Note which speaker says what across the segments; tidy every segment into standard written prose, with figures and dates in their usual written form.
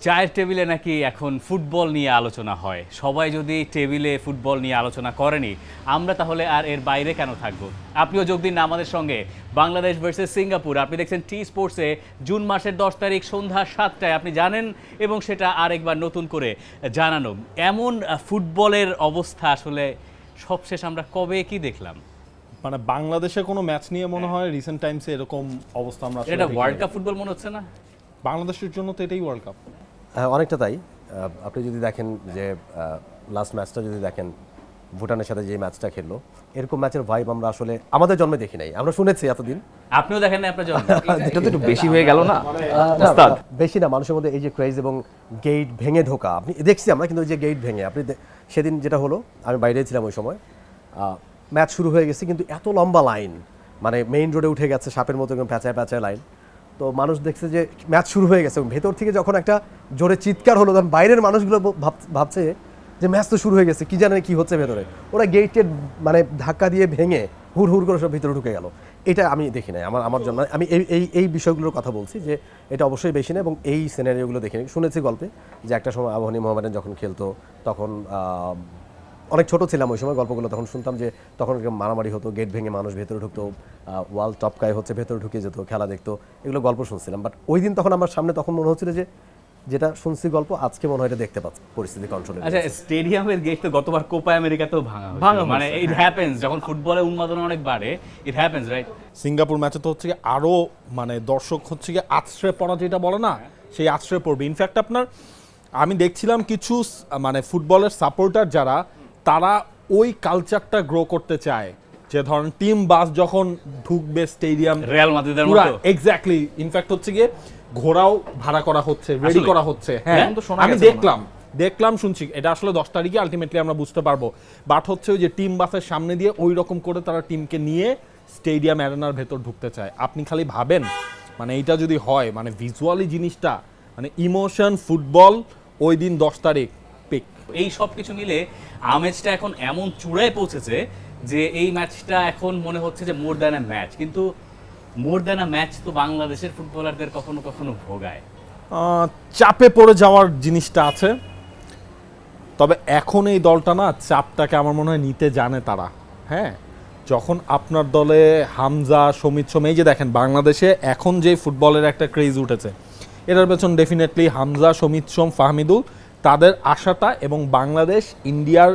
Speaker 1: চায়ের টেবিলে নাকি এখন ফুটবল নিয়ে আলোচনা হয়। সবাই যদি টেবিলে ফুটবল নিয়ে আলোচনা করেনি, আমরা তাহলে আর এর বাইরে কেন থাকবো? আপনিও যোগ দিন না আমাদের সঙ্গে। বাংলাদেশ ভার্সেস সিঙ্গাপুর, আপনি দেখছেন টি স্পোর্টসে জুন মাসের 10 তারিখ সন্ধ্যা 7টায়। আপনি জানেন এবং সেটা আরেকবার নতুন করে জানানো। এমন ফুটবলের অবস্থা আসলে সবশেষ আমরা কবে কি দেখলাম?
Speaker 2: মানে বাংলাদেশে কোনো ম্যাচ নিয়ে মনে হয় রিসেন্ট টাইমসে এরকম অবস্থা আমরা
Speaker 1: এটা ওয়ার্ল্ড কাপ ফুটবল মনে হচ্ছে না?
Speaker 2: বাংলাদেশের জন্য তো এটাই ওয়ার্ল্ড কাপ।
Speaker 3: হ্যাঁ, অনেকটা তাই। আপনি যদি দেখেন যে লাস্ট ম্যাচটা যদি দেখেন, ভুটানের সাথে যে ম্যাচটা খেললো, এরকম ম্যাচের ভাইব আমরা আসলে আমাদের জন্মে দেখি নাই। আমরা শুনেছি এতদিন,
Speaker 1: আপনিও দেখেন না আপনার জন্য।
Speaker 4: এটা তো একটু বেশি হয়ে গেল না?
Speaker 3: বেশি না, মানুষের মধ্যে এই যে ক্রেজ এবং গেট ভেঙে ঢোকা আপনি দেখছি আমরা, কিন্তু ওই যে গেট ভেঙে আপনি সেদিন যেটা হলো, আমি বাইরে ছিলাম ওই সময়, ম্যাচ শুরু হয়ে গেছে কিন্তু এত লম্বা লাইন, মানে মেইন রোডে উঠে গেছে সাপের মতো একদম প্যাঁচায় প্যাঁচায় লাইন। তো মানুষ দেখছে যে ম্যাচ শুরু হয়ে গেছে, ভেতর থেকে যখন একটা জোরে চিৎকার হলো, তখন বাইরের মানুষগুলো ভাবছে যে ম্যাচ তো শুরু হয়ে গেছে, কি জানে কি হচ্ছে ভেতরে। ওরা গেটের মানে ধাক্কা দিয়ে ভেঙে হুড় হুড় করে সব ভিতরে ঢুকে গেল। এটা আমি দেখি নাই আমার জন্য। আমি এই বিষয়গুলোর কথা বলছি যে এটা অবশ্যই বেশি না, এবং এই সিনারিওগুলো দেখি শুনেছি গল্পে যে একটা সময় আবাহনী মোহামেডান যখন খেলতো, তখন অনেক ছোট ছিলাম ওই সময়, গল্পগুলো তখন শুনতাম যে তখন মারামারি হতো, গেট ভেঙে মানুষ ভেতরে ঢুকতো, ওয়াল টপকায় হচ্ছে ভেতরে ঢুকে যেত, খেলা দেখতো, এগুলো গল্প শুনছিলাম। বাট ওই দিন তখন আমার সামনে তখন মনে হচ্ছিল যে যেটা শুনছি গল্প, আজকে মনে হয় এটা দেখতে পাচ্ছি পরিস্থিতি কন্ট্রোলে।
Speaker 1: আচ্ছা, স্টেডিয়ামের গেট তো গতবার কোপা আমেরিকাতেও ভাঙা, মানে ইট হ্যাপেন্স, যখন ফুটবলে উন্মাদনা অনেক বাড়ে, ইট হ্যাপেন্স, রাইট?
Speaker 2: সিঙ্গাপুর ম্যাচে তো হচ্ছে কি আরো মানে দর্শক হচ্ছে কি আছড়ে পড়া যেটা বলে না, সেই আছড়ে পড়বে। ইনফ্যাক্ট আপনার আমি দেখছিলাম কিছু মানে ফুটবলের সাপোর্টার যারা, তারা ওই কালচারটা গ্রো করতে চায়, যে ধরেন টিম বাস যখন ঢুকবে স্টেডিয়াম,
Speaker 1: রিয়াল মাদ্রিদের মতো
Speaker 2: এক্স্যাক্টলি। ইনফ্যাক্ট হচ্ছে গিয়ে ঘোড়াও ভাড়া করা হচ্ছে, রেডি করা হচ্ছে। হ্যাঁ, আমি দেখলাম শুনছি, এটা আসলে 10 তারিখে আলটিমেটলি আমরা বুঝতে পারবো। বাট হচ্ছে ওই যে টিম বাসের সামনে দিয়ে ওই রকম করে তারা টিমকে নিয়ে স্টেডিয়াম অ্যারেনার ভেতর ঢুকতে চায়। আপনি খালি ভাবেন মানে এইটা যদি হয়, মানে ভিজুয়ালি জিনিসটা, মানে ইমোশন, ফুটবল ওই দিন 10 তারিখ পিক।
Speaker 1: এই সব কিছু মিলে আমেজটা এখন এমন চূড়ায় পৌঁছেছে যে এই ম্যাচটা এখন মনে হচ্ছে যে মোর দ্যান আ ম্যাচ। কিন্তু মোর দ্যান আ ম্যাচ তো বাংলাদেশের ফুটবলারদের কখনো কখনো ভোগায়।
Speaker 2: চাপে পড়ে যাওয়ার জিনিসটা আছে, তবে এখন এই দলটা না চাপটাকে আমার মনে হয় নিতে জানে তারা। হ্যাঁ, যখন আপনার দলে হামজা, সমিত সোম, এই যে দেখেন বাংলাদেশে এখন যে ফুটবলের একটা ক্রেজ উঠেছে, এটার পেছন ডেফিনেটলি হামজা, সমিত সোম, ফাহমিদুল, তাদের আশাটা, এবং বাংলাদেশ ইন্ডিয়ার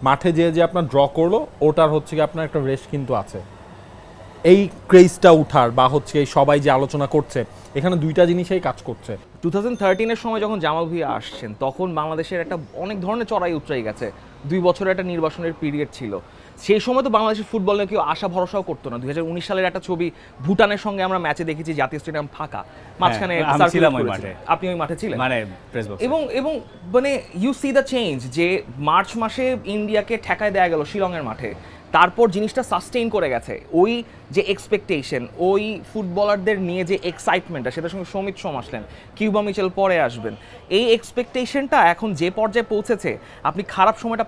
Speaker 2: মাঠে যে আপনার ড্র করলো, ওটার হচ্ছে কি আপনার একটা রেশ কিন্তু আছে এই ক্রেজটা উঠার, বা হচ্ছে এই সবাই যে আলোচনা করছে, এখানে দুইটা জিনিসই কাজ করছে।
Speaker 4: 2013-এর সময় যখন জামাল ভুঁইয়া আসছেন, তখন বাংলাদেশের একটা অনেক ধরনের চড়াই উতরাই গেছে। 2 বছরের একটা নির্বাসনের পিরিয়ড ছিল। সেই সময় তো বাংলাদেশের ফুটবল নিয়ে কেউ আশা ভরসাও করতো না। 2019 সালের একটা ছবি, ভুটানের সঙ্গে আমরা ম্যাচে দেখেছি জাতীয় স্টেডিয়াম ফাঁকা, মাঝখানে আপনি ওই মাঠে ছিলেন,
Speaker 1: মানে
Speaker 4: এবং মানে ইউ সি দ্য চেঞ্জ, যে মার্চ মাসে ইন্ডিয়াকে ঠেকায় দেয়া গেল শিলংয়ের মাঠে। তারপর জিনিসটা সাস্টেইন করে গেছে। ওই যে এক্সপেকটেশন, ওই ফুটবলারদের নিয়ে যে এক্সাইটমেন্টটা, সেটার সঙ্গে সমিত সোম আসলেন, কিউবা মিচেল পরে আসবেন, এই এক্সপেকটেশনটা এখন যে পর্যায়ে পৌঁছেছে, আপনি খারাপ সময়টা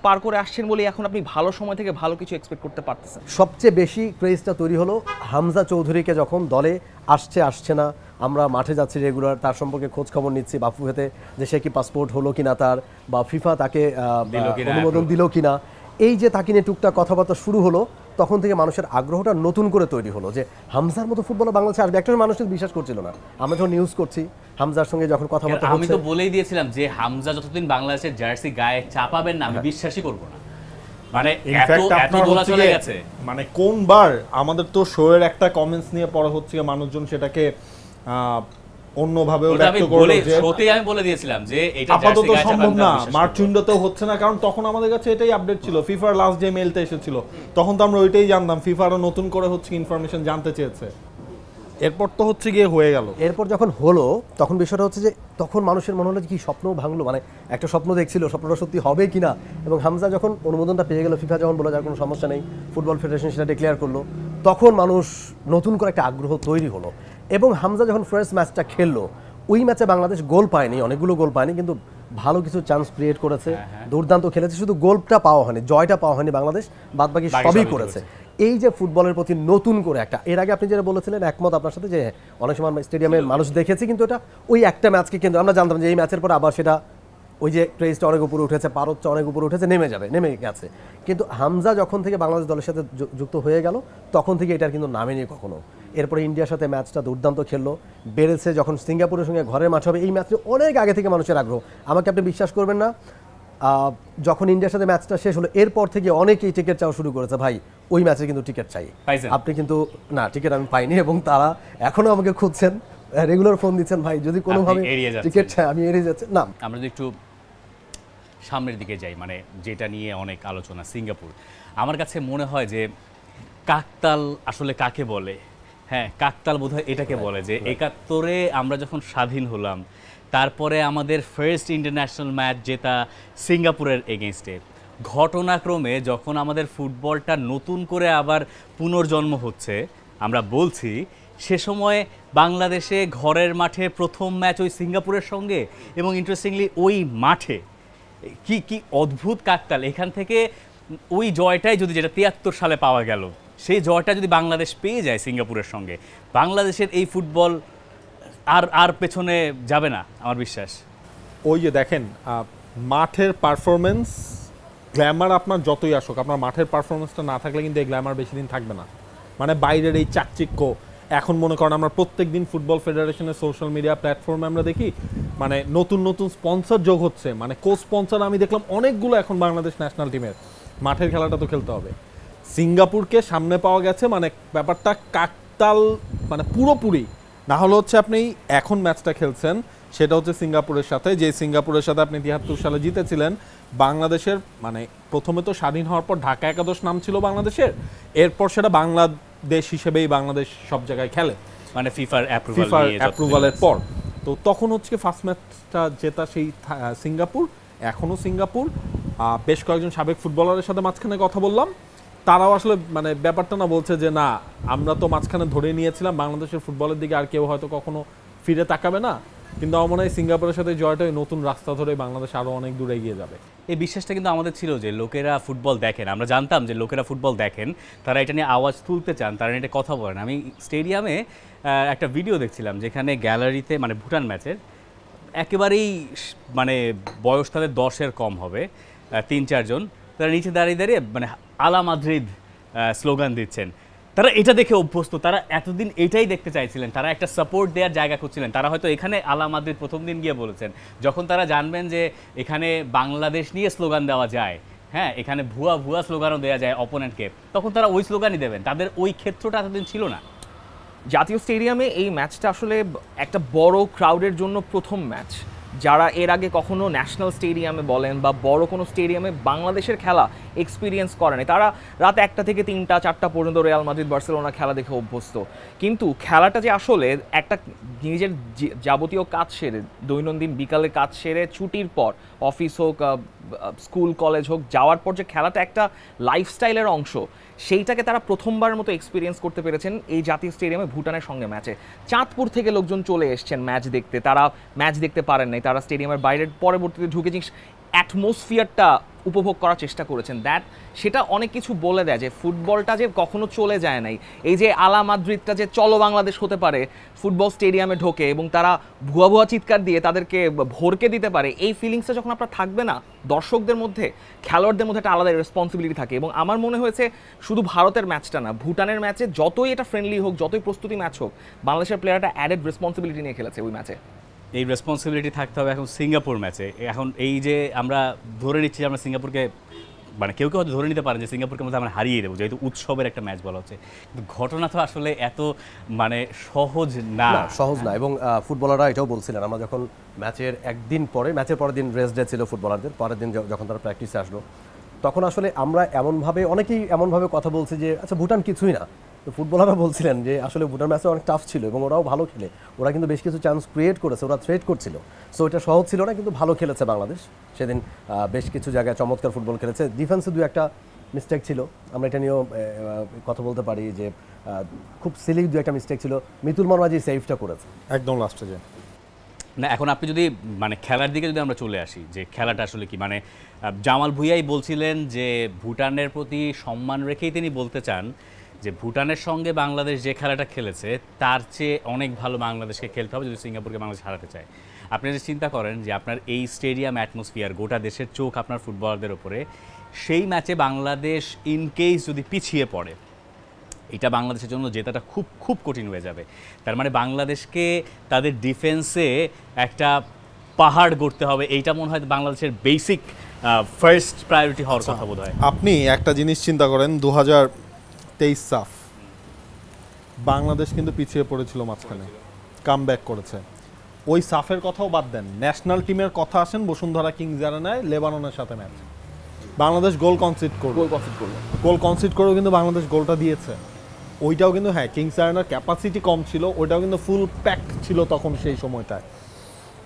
Speaker 4: পার করে আসছেন বলেই এখন আপনি ভালো সময় থেকে ভালো কিছু এক্সপেক্ট করতে পারতেছেন।
Speaker 3: সবচেয়ে বেশি ক্রেজটা তৈরি হলো হামজা চৌধুরীকে যখন দলে আসছে না, আমরা মাঠে যাচ্ছি রেগুলার, তার সম্পর্কে খোঁজ খবর নিচ্ছি বাফুফেতে, যে সে কি পাসপোর্ট হলো কিনা তার, বা ফিফা তাকে অনুমোদন দিল কিনা, এই যে তাকে নিয়ে টুকটাক কথাবার্তা শুরু হলো, তখন থেকে মানুষের আগ্রহটা নতুন করে তৈরি হলো যে হামজার মতো ফুটবলার বাংলাদেশে আসবে। একটা মানুষ বিশ্বাস করছিল না। আমরা যখন নিউজ করছি, হামজার সঙ্গে যখন কথাবার্তা,
Speaker 1: আমি তো বলেই দিয়েছিলাম যে হামজা যতদিন বাংলাদেশের জার্সি গায়ে চাপাবেন না, আমি বিশ্বাসই করব না। মানে এত দোলা চলে গেছে,
Speaker 2: মানে কোনবার আমাদের তো শোয়ের একটা কমেন্টস নিয়ে পড়া হচ্ছে, মানুষজন সেটাকে অন্যভাবে ব্যক্ত করলো যে
Speaker 1: সত্যি আমি বলে দিয়েছিলাম যে এটা
Speaker 2: আপাতত সম্ভব না, মার্চ উইন্ডোতেও হচ্ছে না, কারণ তখন আমাদের কাছে এটাই আপডেট ছিল। ফিফার লাস্ট যে মেইলটা এসেছিল, তখন তো আমরা ওইটাই জানতাম, ফিফারও নতুন করে হচ্ছে ইনফরমেশন জানতে চেয়েছে। এরপর তো হচ্ছে গিয়ে হয়ে গেল।
Speaker 3: এরপর যখন হলো, তখন বিষয়টা হচ্ছে যে তখন মানুষের মনে হলো কি স্বপ্ন ভাঙলো, মানে একটা স্বপ্ন দেখছিল, স্বপ্নটা সত্যি হবে কিনা। এবং হামজা যখন অনুমোদনটা পেয়ে গেল, ফিফা যখন বলে যার কোনো সমস্যা নেই, ফুটবল ফেডারেশন সেটা ডিক্লেয়ার করলো, তখন মানুষ নতুন করে একটা আগ্রহ তৈরি হলো। এবং হামজা যখন ফার্স্ট ম্যাচটা খেললো, ওই ম্যাচে বাংলাদেশ গোল পায়নি, অনেকগুলো গোল পায়নি, কিন্তু ভালো কিছু চান্স ক্রিয়েট করেছে, দুর্দান্ত খেলেছে। শুধু গোলটা পাওয়া হয়নি, জয়টা পাওয়া হয়নি বাংলাদেশ, বাদবাকি সবই করেছে। এই যে ফুটবলের প্রতি নতুন করে একটা, এর আগে আপনি যেটা বলেছিলেন একমত আপনার সাথে যে অনেক সময় স্টেডিয়ামে মানুষ দেখেছি, কিন্তু এটা ওই একটা ম্যাচকে কিন্তু আমরা জানতাম যে এই ম্যাচের পর আবার সেটা ওই যে ক্রেজটা অনেক উপরে উঠেছে, পারদটা অনেক উপরে উঠেছে, নেমে গেছে। কিন্তু হামজা যখন থেকে বাংলাদেশ দলের সাথে যুক্ত হয়ে গেল তখন থেকে এটার কিন্তু নামেনি কখনো। এরপরে ইন্ডিয়ার সাথে ম্যাচটা দুর্দান্ত খেললো, বেড়েছে। যখন সিঙ্গাপুরের সঙ্গে ঘরের মাঠ হবে, এই ম্যাচটা অনেক আগে থেকে মানুষের আগ্রহ। আমাকে আপনি বিশ্বাস করবেন না, যখন ইন্ডিয়ার সাথে ম্যাচটা শেষ হলো এরপর থেকে অনেকেই টিকিট চাওয়া শুরু করেছে, ভাই ওই ম্যাচে কিন্তু টিকিট চাই। আপনি কিন্তু না, টিকিট আমি পাইনি এবং তারা এখনো আমাকে খুঁজছেন, রেগুলার ফোন দিচ্ছেন, ভাই যদি কোনোভাবে টিকিট চাই। আমি এড়িয়ে যাচ্ছি না।
Speaker 1: আমরা যদি একটু সামনের দিকে যাই, মানে যেটা নিয়ে অনেক আলোচনা, সিঙ্গাপুর। আমার কাছে মনে হয় যে কাকতাল আসলে কাকে বলে? হ্যাঁ, কাকতাল বোধহয় এটাকে বলে যে ৭১-এ আমরা যখন স্বাধীন হলাম, তারপরে আমাদের ফার্স্ট ইন্টারন্যাশনাল ম্যাচ জেতা সিঙ্গাপুরের এগেনস্টে। ঘটনাক্রমে যখন আমাদের ফুটবলটা নতুন করে আবার পুনর্জন্ম হচ্ছে, আমরা বলছি সে সময় বাংলাদেশে ঘরের মাঠে প্রথম ম্যাচ ওই সিঙ্গাপুরের সঙ্গে, এবং ইন্টারেস্টিংলি ওই মাঠে কি কি অদ্ভুত কাকতাল। এখান থেকে ওই জয়টাই যদি, যেটা ৭৩ সালে পাওয়া গেল, সেই জয়টা যদি বাংলাদেশ পেয়ে যায় সিঙ্গাপুরের সঙ্গে, বাংলাদেশের এই ফুটবল আর পেছনে যাবে না আমার বিশ্বাস।
Speaker 2: ওই যে দেখেন, মাঠের পারফরমেন্স, গ্ল্যামার আপনার যতই আসুক, আপনার মাঠের পারফরমেন্সটা না থাকলে কিন্তু এই গ্ল্যামার বেশি দিন থাকবে না। মানে বাইরের এই চাকচিক্য, এখন মনে করেন আমরা প্রত্যেক দিন ফুটবল ফেডারেশনের সোশ্যাল মিডিয়া প্ল্যাটফর্মে আমরা দেখি মানে নতুন নতুন স্পন্সর যোগ হচ্ছে, মানে কো স্পন্সর আমি দেখলাম অনেকগুলো এখন বাংলাদেশ ন্যাশনাল টিমের। মাঠের খেলাটা তো খেলতে হবে। সিঙ্গাপুরকে সামনে পাওয়া গেছে, মানে ব্যাপারটা কাকতাল মানে পুরোপুরি। না হলে হচ্ছে আপনি এখন ম্যাচটা খেলছেন সেটা হচ্ছে সিঙ্গাপুরের সাথে, যে সিঙ্গাপুরের সাথে আপনি ৭৩ সালে জিতেছিলেন। বাংলাদেশের মানে প্রথমে তো স্বাধীন হওয়ার পর ঢাকা একাদশ নাম ছিল বাংলাদেশের, এরপর সেটা বাংলাদেশ হিসেবেই বাংলাদেশ সব জায়গায় খেলে,
Speaker 1: মানে ফিফার
Speaker 2: অ্যাপ্রুভালের পর। তো তখন হচ্ছে ফার্স্ট ম্যাচটা জেতা সেই সিঙ্গাপুর, এখনও সিঙ্গাপুর। বেশ কয়েকজন সাবেক ফুটবলারের সাথে মাঝখানে কথা বললাম, তারাও আসলে মানে ব্যাপারটা না বলছে যে না, আমরা তো মাঝখানে ধরে নিয়েছিলাম বাংলাদেশের ফুটবলের দিকে আর কেউ হয়তো কখনো ফিরে তাকাবে না, কিন্তু আমার মনে হয় সিঙ্গাপুরের সাথে জয়টা নতুন রাস্তা ধরে বাংলাদেশ আরও অনেক দূরে এগিয়ে যাবে।
Speaker 1: এই বিশ্বাসটা কিন্তু আমাদের ছিল যে লোকেরা ফুটবল দেখেন, আমরা জানতাম যে লোকেরা ফুটবল দেখেন, তারা এটা নিয়ে আওয়াজ তুলতে চান, তারা এটা কথা বলেন। আমি স্টেডিয়ামে একটা ভিডিও দেখছিলাম যেখানে গ্যালারিতে, মানে ভুটান ম্যাচের একেবারেই মানে বয়স তাদের 10-এর কম হবে, ৩-৪ জন, তারা নিচে দাঁড়িয়ে দাঁড়িয়ে মানে আলা মাদ্রিদ স্লোগান দিচ্ছেন। তারা এটা দেখে অভ্যস্ত, তারা এতদিন এটাই দেখতে চাইছিলেন, তারা একটা সাপোর্ট দেওয়ার জায়গা খুঁজছিলেন। তারা হয়তো এখানে আলা মাদ্রিদ প্রথম দিন গিয়ে বলেছেন, যখন তারা জানবেন যে এখানে বাংলাদেশ নিয়ে স্লোগান দেওয়া যায়, হ্যাঁ এখানে ভুয়া স্লোগানও দেওয়া যায় অপোনেন্টকে, তখন তারা ওই স্লোগানই দেবেন। তাদের ওই ক্ষেত্রটা এতদিন ছিল না।
Speaker 4: জাতীয় স্টেডিয়ামে এই ম্যাচটা আসলে একটা বড় ক্রাউডের জন্য প্রথম ম্যাচ। যারা এর আগে কখনো ন্যাশনাল স্টেডিয়ামে বলেন বা বড় কোনো স্টেডিয়ামে বাংলাদেশের খেলা এক্সপিরিয়েন্স করেনি, তারা রাত 1টা থেকে 3টা 4টা পর্যন্ত রিয়াল মাদ্রিদ বার্সেলোনা খেলা দেখে অভ্যস্ত। কিন্তু খেলাটা যে আসলে একটা নিজের যাবতীয় কাজ সেরে, দৈনন্দিন বিকালে কাজ সেরে ছুটির পর, অফিস হোক স্কুল কলেজ হোক, যাওয়ার পর যে খেলাটা একটা লাইফস্টাইলের অংশ, সেইটাকে তারা প্রথমবারের মতো এক্সপিরিয়েন্স করতে পেরেছেন এই জাতীয় স্টেডিয়ামে ভুটানের সঙ্গে ম্যাচে। চাঁদপুর থেকে লোকজন চলে এসছেন ম্যাচ দেখতে, তারা ম্যাচ দেখতে পারেন নাই, তারা স্টেডিয়ামের বাইরের পরবর্তীতে ঢুকে অ্যাটমসফিয়ারটা উপভোগ করার চেষ্টা করেছেন। সেটা অনেক কিছু বলে দেয় যে ফুটবলটা যে কখনো চলে যায় নাই। এই যে আলা মাদ্রিদটা যে চলো বাংলাদেশ হতে পারে ফুটবল স্টেডিয়ামে ঢোকে এবং তারা ভুয়া চিৎকার দিয়ে তাদেরকে ভরকে দিতে পারে, এই ফিলিংসটা যখন আপনার থাকবে না দর্শকদের মধ্যে, খেলোয়াড়দের মধ্যে একটা আলাদা রেসপন্সিবিলিটি থাকে। এবং আমার মনে হয়েছে শুধু ভারতের ম্যাচটা না, ভুটানের ম্যাচে যতই এটা ফ্রেন্ডলি হোক, যতই প্রস্তুতি ম্যাচ হোক, বাংলাদেশের প্লেয়ারটা অ্যাডেড রেসপন্সিবিলিটি নিয়ে খেলেছে ওই ম্যাচে।
Speaker 1: এই রেসপন্সিবিলিটি থাকতে হবে এখন সিঙ্গাপুর ম্যাচে। এখন এই যে আমরা ধরে নিচ্ছি যে আমরা সিঙ্গাপুরকে, মানে কেউ হয়তো ধরে নিতে পারেন যে সিঙ্গাপুরকে মধ্যে আমরা হারিয়ে দেবো, যেহেতু উৎসবের একটা ম্যাচ বলা হচ্ছে, কিন্তু ঘটনা তো আসলে এত মানে সহজ না।
Speaker 3: এবং ফুটবলাররা এটাও বলছিলেন, আমরা যখন ম্যাচের একদিন পরে, ম্যাচের পরের দিন রেস্ট ডে ছিল ফুটবলারদের, পরের দিন যখন তারা প্র্যাকটিসে আসলো, তখন আসলে আমরা অনেকেই এমনভাবে কথা বলছি যে আচ্ছা ভুটান কিছুই না। তো ফুটবলাররা বলছিলেন যে আসলে ভুটান ম্যাচটা অনেক টাফ ছিল এবং ওরাও ভালো খেলে, ওরা কিন্তু বেশ কিছু চান্স ক্রিয়েট করেছে, ওরা থ্রেট করছিল। সো এটা সহজ ছিল না, কিন্তু ভালো খেলেছে বাংলাদেশ সেদিন, বেশ কিছু জায়গায় চমৎকার ফুটবল খেলেছে। ডিফেন্সে 2-একটা মিস্টেক ছিল, আমরা এটা নিয়েও কথা বলতে পারি যে খুব সিলি 2-একটা মিস্টেক ছিল। মিতুল মারওয়াজি সেভটা করেছে
Speaker 2: একদম লাস্টে যে
Speaker 1: না এখন আপনি যদি মানে খেলার দিকে যদি আমরা চলে আসি যে খেলাটা আসলে কি মানে জামাল ভুঁইয়াই বলছিলেন যে ভুটানের প্রতি সম্মান রেখেই তিনি বলতে চান যে ভুটানের সঙ্গে বাংলাদেশ যে খেলাটা খেলেছে তার চেয়ে অনেক ভালো বাংলাদেশকে খেলতে হবে যদি সিঙ্গাপুরকে বাংলাদেশ হারাতে চায়। আপনি যদি চিন্তা করেন যে আপনার এই স্টেডিয়াম অ্যাটমসফিয়ার গোটা দেশের চোখ আপনার ফুটবলারদের ওপরে, সেই ম্যাচে বাংলাদেশ ইন কেস যদি পিছিয়ে পড়ে এটা বাংলাদেশের জন্য জেতাটা খুব খুব কঠিন হয়ে যাবে। তার মানে বাংলাদেশকে তাদের ডিফেন্সে একটা পাহাড় গড়তে হবে, এইটা মনে হয় বাংলাদেশের বেসিক ফার্স্ট প্রায়োরিটি হওয়ার কথা বোধ হয়।
Speaker 2: আপনি একটা জিনিস চিন্তা করেন 2023 সাফ বাংলাদেশ কিন্তু পিছিয়ে পড়েছিল মাঝখানে, কাম ব্যাক করেছে। ওই সাফের কথাও বাদ দেন, ন্যাশনাল টিমের কথা আসেন বসুন্ধরা কিংস আরেনায় লেবাননের সাথে ম্যাচ, বাংলাদেশ গোল কনসিড করলো, গোল কনসিড করেও কিন্তু বাংলাদেশ গোলটা দিয়েছে। ওইটাও কিন্তু হ্যাঁ কিংস আরেনার ক্যাপাসিটি কম ছিল, ওইটাও কিন্তু ফুল প্যাক ছিল তখন সেই সময়টায়।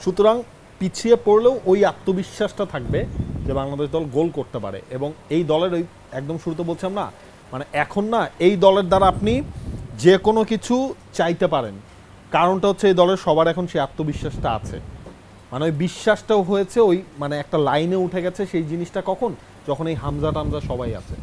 Speaker 2: সুতরাং পিছিয়ে পড়লেও ওই আত্মবিশ্বাসটা থাকবে যে বাংলাদেশ দল গোল করতে পারে। এবং এই দলের ওই একদম শুরুতে বলছিলাম না, মানে এখন না এই দলের দ্বারা আপনি যে কোনো কিছু চাইতে পারেন, কারণটা হচ্ছে এই দলের সবার এখন সেই আত্মবিশ্বাসটা আছে, মানে ওই বিশ্বাসটাও হয়েছে, ওই মানে একটা লাইনে উঠে গেছে। সেই জিনিসটা কখন, যখন এই হামজা টামজা সবাই আছে।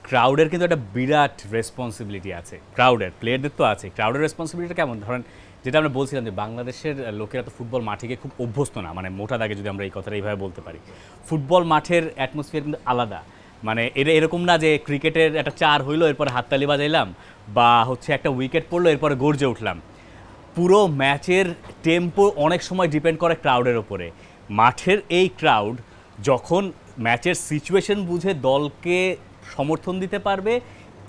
Speaker 1: ক্রাউডের কিন্তু একটা বিরাট রেসপন্সিবিলিটি আছে, ক্রাউডের প্লেয়ারদের তো আছে। ক্রাউডের রেসপন্সিবিলিটি কেমন, ধরেন যেটা আমরা বলছিলাম যে বাংলাদেশের লোকেরা তো ফুটবল মাঠে গিয়ে খুব অভ্যস্ত না, মানে মোটা দাগে যদি আমরা এই কথাটা এইভাবে বলতে পারি। ফুটবল মাঠের অ্যাটমসফিয়ার কিন্তু আলাদা, মানে এটা এরকম না যে ক্রিকেটের একটা 4 হইলো এরপরে হাততালি বাজাইলাম বা হচ্ছে একটা উইকেট পড়লো এরপরে গর্জে উঠলাম। পুরো ম্যাচের টেম্পো অনেক সময় ডিপেন্ড করে ক্রাউডের ওপরে। মাঠের এই ক্রাউড যখন ম্যাচের সিচুয়েশন বুঝে দলকে সমর্থন দিতে পারবে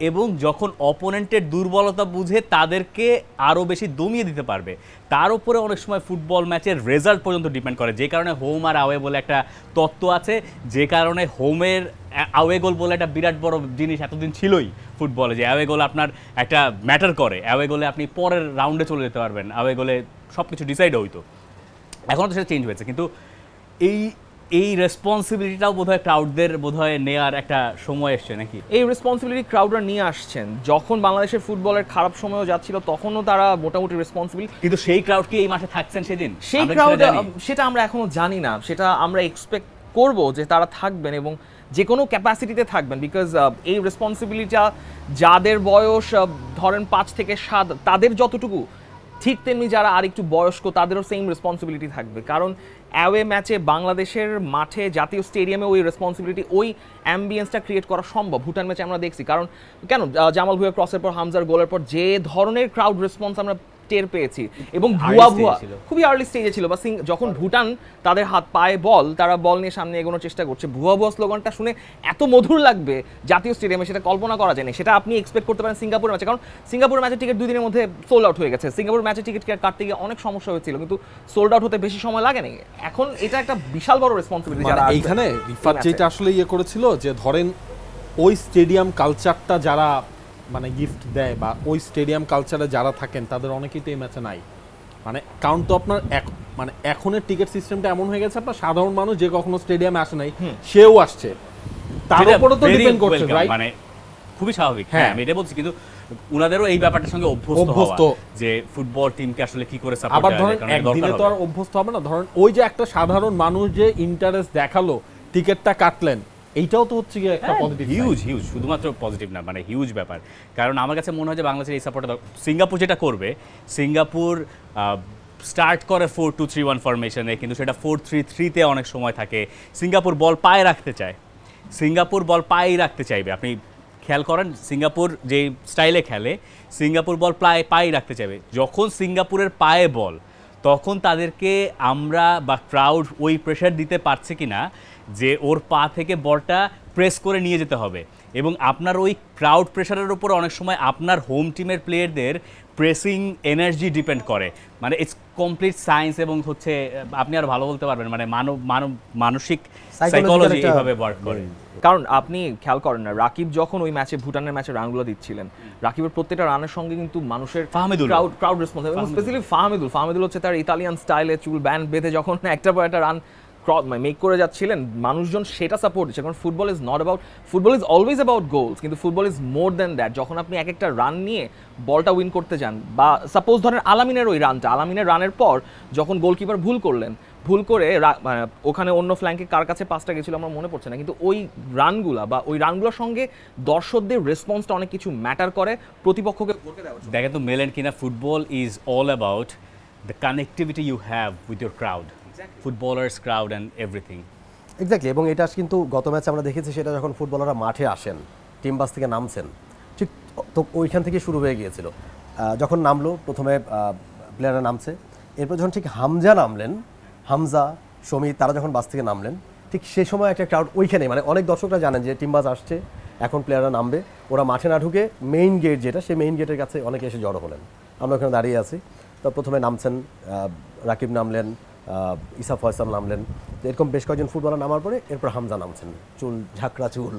Speaker 1: এবং যখন অপোনেন্টের দুর্বলতা বুঝে তাদেরকে আরও বেশি দমিয়ে দিতে পারবে, তার উপরে অনেক সময় ফুটবল ম্যাচের রেজাল্ট পর্যন্ত ডিপেন্ড করে। যে কারণে হোম আর আওয়ে বলে একটা তত্ত্ব আছে, যে কারণে হোমের আওয়ে গোল বলে একটা বিরাট বড় জিনিস এতদিন ছিলই ফুটবলে, যে অ্যাওয়ে গোল আপনার একটা ম্যাটার করে। অ্যাওয়ে গোলে আপনি পরের রাউন্ডে চলে যেতে পারবেন, অ্যাওয়ে গোলে সব কিছু ডিসাইড হইতো। এখন তো সেটা চেঞ্জ হয়েছে, কিন্তু এই রেসপন্সিবিলিটিটাও বোধহয় ক্রাউডদের বোধহয় নেওয়ার একটা সময় এসছে নাকি?
Speaker 4: এই রেসপন্সিবিলিটি ক্রাউডরা নিয়ে আসছেন। যখন বাংলাদেশের ফুটবলের খারাপ সময়ও যাচ্ছিল তখনও তারা মোটামুটি রেসপন্সিবল।
Speaker 1: কিন্তু সেই ক্রাউড কি এই মাঠে থাকছেন সেদিন?
Speaker 4: সেই ক্রাউড সেটা আমরা এখনো জানি না, সেটা আমরা এক্সপেক্ট করব যে তারা থাকবেন এবং যে কোনো ক্যাপাসিটিতে থাকবেন। বিকজ এই রেসপন্সিবিলিটিটা যাদের বয়স ধরেন 5 থেকে 7 তাদের যতটুকু, ঠিক তেমনি যারা আর একটু বয়স্ক তাদেরও সেম রেসপন্সিবিলিটি থাকবে। কারণ অ্যাওয়ে ম্যাচে বাংলাদেশের মাঠে জাতীয় স্টেডিয়ামে ওই রেসপন্সিবিলিটি, ওই অ্যাম্বিয়েন্সটা ক্রিয়েট করা সম্ভব। ভুটান ম্যাচে আমরা দেখছি, কারণ কেন জামাল ভুঁইয়া ক্রসের পর হামজার গোলের পর যে ধরনের ক্রাউড রেসপন্স আমরা টের পেয়েছি, এবং ভুয়া খুবই আর্লি স্টেজে ছিল। বা যখন ভুটান তাদের হাত পায়ে বল, তারা বল নিয়ে সামনে এগোনোর চেষ্টা করছে, ভুয়া স্লোগানটা শুনে এত মধুর লাগবে জাতীয় স্টেডিয়ামে, সেটা কল্পনা করা যায় না। সেটা আপনি এক্সপেক্ট করতে পারেন সিঙ্গাপুর ম্যাচে, কারণ সিঙ্গাপুর ম্যাচের টিকিট 2 দিনের মধ্যে সোল্ড আউট হয়ে গেছে। সিঙ্গাপুর ম্যাচের টিকিট কাটতে গিয়ে অনেক সমস্যা হয়েছিল, কিন্তু সোল্ড আউট হতে বেশি সময় লাগেনি। এখন এটা একটা বিশাল বড় রেসপন্সিবিলিটি যারা
Speaker 2: এইখানে রিফাত যেটা আসলে ইয়ে করেছিল, যে ধরেন ওই স্টেডিয়াম কালচারটা যারা মানে গিফট দেয় বা ওই স্টেডিয়াম কালচারে যারা থাকেন তাদের অনেকেই তো এই ম্যাচে নাই। মানে কারণ তো আপনার মানে এখনের টিকিট সিস্টেমটা এমন হয়ে গেছে, আপনার সাধারণ মানুষ যে কখনো স্টেডিয়ামে আসে নাই সেও আসছে, তার উপরে তো ডিপেন্ড করছে, রাইট?
Speaker 1: মানে খুবই স্বাভাবিক, হ্যাঁ আমি এটা বলছি। কিন্তু উনাদেরও এই ব্যাপারটার সঙ্গে অভ্যস্ত যে ফুটবল টিমকে আসলে কি করে সাপোর্ট
Speaker 2: আবার ধরেন একদিনে তো আর অভ্যস্ত হবে না। ধরেন ওই যে একটা সাধারণ মানুষ যে ইন্টারেস্ট দেখালো, টিকিটটা কাটলেন, এইটাও তো হচ্ছে একটা পজিটিভ,
Speaker 1: হিউজ শুধুমাত্র পজিটিভ না, মানে হিউজ ব্যাপার। কারণ আমার কাছে মনে হয় যে বাংলাদেশের এই সাপোর্টটা সিঙ্গাপুর যেটা করবে, সিঙ্গাপুর স্টার্ট করে 4-2-3-1 ফরমেশনে, কিন্তু সেটা 4-3-3-তে অনেক সময় থাকে। সিঙ্গাপুর বল পায়ে রাখতে চায়, সিঙ্গাপুর বল পায়েই রাখতে চাইবে। আপনি খেয়াল করেন সিঙ্গাপুর যে স্টাইলে খেলে, সিঙ্গাপুর বল পায়ে রাখতে চাইবে। যখন সিঙ্গাপুরের পায়ে বল, তখন তাদেরকে আমরা বা ক্রাউড ওই প্রেশার দিতে পারছে কিনা যে ওর পা থেকে বলটা প্রেস করে নিয়ে যেতে হবে। এবং আপনার ওই ক্রাউড প্রেশারের উপর অনেক সময় আপনার হোম টিমের প্লেয়ারদের প্রেসিং এনার্জি ডিপেন্ড করে। মানে ইটস কমপ্লিট সায়েন্স, এবং হচ্ছে আপনি আরো ভালো বলতে পারবেন, মানে মানসিক সাইকোলজি এইভাবে ওয়ার্ক করে।
Speaker 4: কারণ আপনি খেয়াল করেন না, রাকিব যখন ওই ম্যাচে ভুটানের ম্যাচে রানগুলো দিচ্ছিলেন, রাকিবের প্রত্যেকটা রানের সঙ্গে কিন্তু মানুষের ক্রাউড রেসপন্স, এবং স্পেশালি ফাহমিদুল হচ্ছে তার ইতালিয়ান স্টাইলে চুল ব্যান্ড বেঁধে যখন একটার পর একটা রান মেক করে যাচ্ছিলেন, মানুষজন সেটা সাপোর্ট দিচ্ছে। কারণ football is not about, football is always about goals, কিন্তু football is more than that. যখন আপনি এক একটা রান নিয়ে বলটা উইন করতে যান, বা সাপোজ ধরেন আলামিনের ওই রানটা, আলামিনের রানের পর যখন গোলকিপার ভুল করে ওখানে অন্য ফ্ল্যাঙ্কে কার কাছে পাসটা গেছিল আমার মনে পড়ছে না, কিন্তু ওই রানগুলা বা ওই রানগুলোর সঙ্গে দর্শকদের রেসপন্সটা অনেক কিছু ম্যাটার করে প্রতিপক্ষকে।
Speaker 1: দেখেন তো মেলেন কিনা, football is all about the connectivity you have with your crowd, footballers, crowd and everything.
Speaker 3: Exactly, এবং এটা কিন্তু গত ম্যাচে আমরা দেখেছি, সেটা যখন ফুটবলাররা মাঠে আসেন, টিম বাস থেকে নামছেন, ঠিক তো ওইখান থেকে শুরু হয়ে গিয়েছিল। যখন নামলো প্রথমে প্লেয়াররা নামছে, এরপর যখন ঠিক হামজা নামলেন, হামজা, সমিত, তারা যখন বাস থেকে নামলেন, ঠিক সেই সময় একটা ক্রাউড ওইখানে, মানে অনেক দর্শকরা জানেন যে টিম বাস আসছে, এখন প্লেয়াররা নামবে, ওরা মাঠে না ঢুকে মেইন গেট যেটা, সেই মেইন গেটের কাছে অনেকে এসে জড়ো হলেন। আমরা ওখানে দাঁড়িয়ে আছি, তো প্রথমে নামছেন রাকিব নামলেন, ইসা ফয়সাল নামলেন, তো এরকম বেশ কয়েকজন ফুটবলার নামার পরে এরপর হামজা নামছেন, চুল ঝাঁকড়া চুল,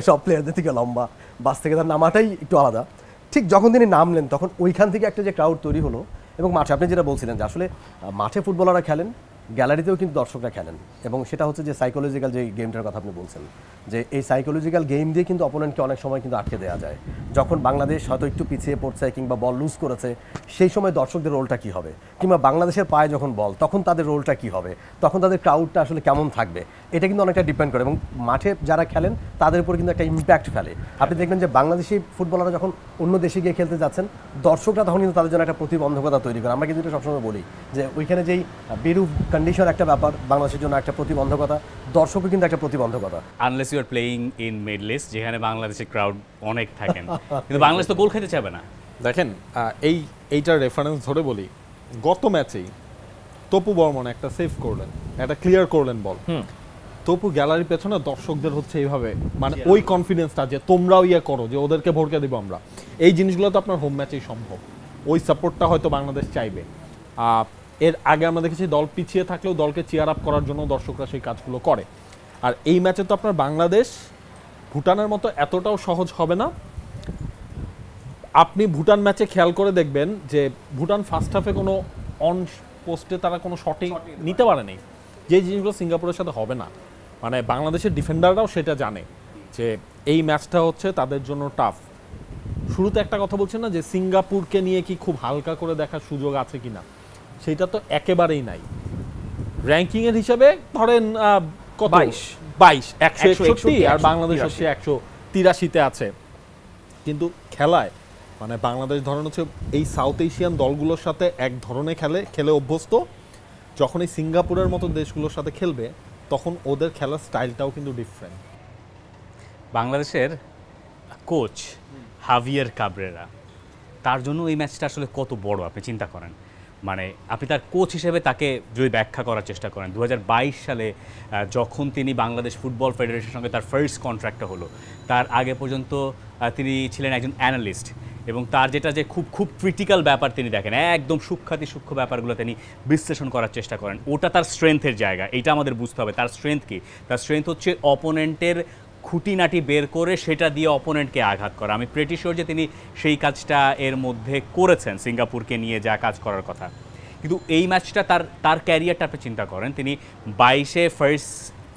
Speaker 3: সব প্লেয়ারদের থেকে লম্বা, বাস থেকে তার নামাটাই একটু আলাদা। ঠিক যখন তিনি নামলেন তখন ওইখান থেকে একটা যে ক্রাউড তৈরি হলো, এবং মাঠে আপনি যেটা বলছিলেন যে আসলে মাঠে ফুটবলাররা খেলেন, গ্যালারিতেও কিন্তু দর্শকরা খেলেন, এবং সেটা হচ্ছে যে সাইকোলজিক্যাল যে গেমটার কথা আপনি বলছেন, যে এই সাইকোলজিক্যাল গেম দিয়ে কিন্তু অপোনেন্টকে অনেক সময় কিন্তু আটকে দেওয়া যায়। যখন বাংলাদেশ হয়তো একটু পিছিয়ে পড়ছে কিংবা বল লুজ করেছে, সেই সময় দর্শকদের রোলটা কী হবে, কিংবা বাংলাদেশের পায়ে যখন বল, তখন তাদের রোলটা কী হবে, তখন তাদের ক্রাউডটা আসলে কেমন থাকবে, এটা কিন্তু অনেকটা ডিপেন্ড করে, এবং মাঠে যারা খেলেন তাদের উপর কিন্তু একটা ইম্প্যাক্ট ফেলে। আপনি দেখবেন যে বাংলাদেশি ফুটবলাররা যখন অন্য দেশে গিয়ে খেলতে যাচ্ছেন, দর্শকরা তখন কিন্তু তাদের জন্য একটা প্রতিবন্ধকতা তৈরি করে। আমরা কিন্তু এটা সবসময় বলি যে ওইখানে যেই বিরূপ কন্ডিশন একটা ব্যাপার, বাংলাদেশের জন্য একটা প্রতিবন্ধকতা, দর্শকও কিন্তু একটা প্রতিবন্ধকতা।
Speaker 1: Unless you are playing in Middle East, যেখানে বাংলাদেশের ক্রাউড অনেক থাকেন, কিন্তু বাংলাদেশ তো গোল খেতে চাবে না।
Speaker 2: দেখেন, এইটার রেফারেন্স ধরে বলি, গত ম্যাচেই তপু বর্মন একটা সেভ করলেন, একটা ক্লিয়ার করলেন বল, তপু গ্যালারির পেছনে দর্শকদের হচ্ছে এইভাবে, মানে ওই কনফিডেন্সটা যে তোমরাও ইয়ে করো, যে ওদেরকে ভরকে দিব আমরা, এই জিনিসগুলো তো আপনার হোম ম্যাচেই সম্ভব। ওই সাপোর্টটা হয়তো বাংলাদেশ চাইবে। এর আগে আমরা দেখেছি দল পিছিয়ে থাকলেও দলকে চিয়ার আপ করার জন্য দর্শকরা সেই কাজগুলো করে। আর এই ম্যাচে তো আপনার বাংলাদেশ ভুটানের মতো এতটাও সহজ হবে না। আপনি ভুটান ম্যাচে খেয়াল করে দেখবেন যে ভুটান ফার্স্ট হাফে কোনো অন পোস্টে তারা কোনো শটই নিতে পারেনি, যে জিনিসগুলো সিঙ্গাপুরের সাথে হবে না। মানে বাংলাদেশের ডিফেন্ডাররাও সেটা জানে যে এই ম্যাচটা হচ্ছে তাদের জন্য টাফ। শুরুতে একটা কথা বলছেন না যে সিঙ্গাপুরকে নিয়ে কি খুব হালকা করে দেখার সুযোগ আছে কিনা, সেটা তো একেবারেই নাই। র্যাঙ্কিং এর হিসাবে ধরেন কত, 22 161, আর বাংলাদেশ হচ্ছে 183-তে আছে। কিন্তু খেলায় মানে বাংলাদেশ ধরেন হচ্ছে এই সাউথ এশিয়ান দলগুলোর সাথে এক ধরনের খেলে অভ্যস্ত, যখন এই সিঙ্গাপুরের মতো দেশগুলোর সাথে খেলবে তখন ওদের খেলার স্টাইলটাও কিন্তু ডিফারেন্ট।
Speaker 1: বাংলাদেশের কোচ হাভিয়ার কাবরেরা, তার জন্য এই ম্যাচটা আসলে কত বড় আপনি চিন্তা করেন। মানে আপনি তার কোচ হিসেবে তাকে যদি ব্যাখ্যা করার চেষ্টা করেন, 2022 সালে যখন তিনি বাংলাদেশ ফুটবল ফেডারেশনের সঙ্গে তার ফার্স্ট কন্ট্রাক্টটা হলো, তার আগে পর্যন্ত তিনি ছিলেন একজন অ্যানালিস্ট, এবং তার যেটা যে খুব ক্রিটিক্যাল ব্যাপার তিনি দেখেন, একদম সূক্ষ্ম ব্যাপারগুলো তিনি বিশ্লেষণ করার চেষ্টা করেন। ওটা তার স্ট্রেংথের জায়গা, এটা আমাদের বুঝতে হবে। তার স্ট্রেংথ কি? তার স্ট্রেংথ হচ্ছে অপোনেন্টের খুঁটিনাটি বের করে সেটা দিয়ে অপোনেন্টকে আঘাত করা। আমি প্রেটি শিওর যে তিনি সেই কাজটা এর মধ্যে করেছেন, সিঙ্গাপুরকে নিয়ে যা কাজ করার কথা। কিন্তু এই ম্যাচটা তার ক্যারিয়ারটা আপনি চিন্তা করেন, তিনি 22-এ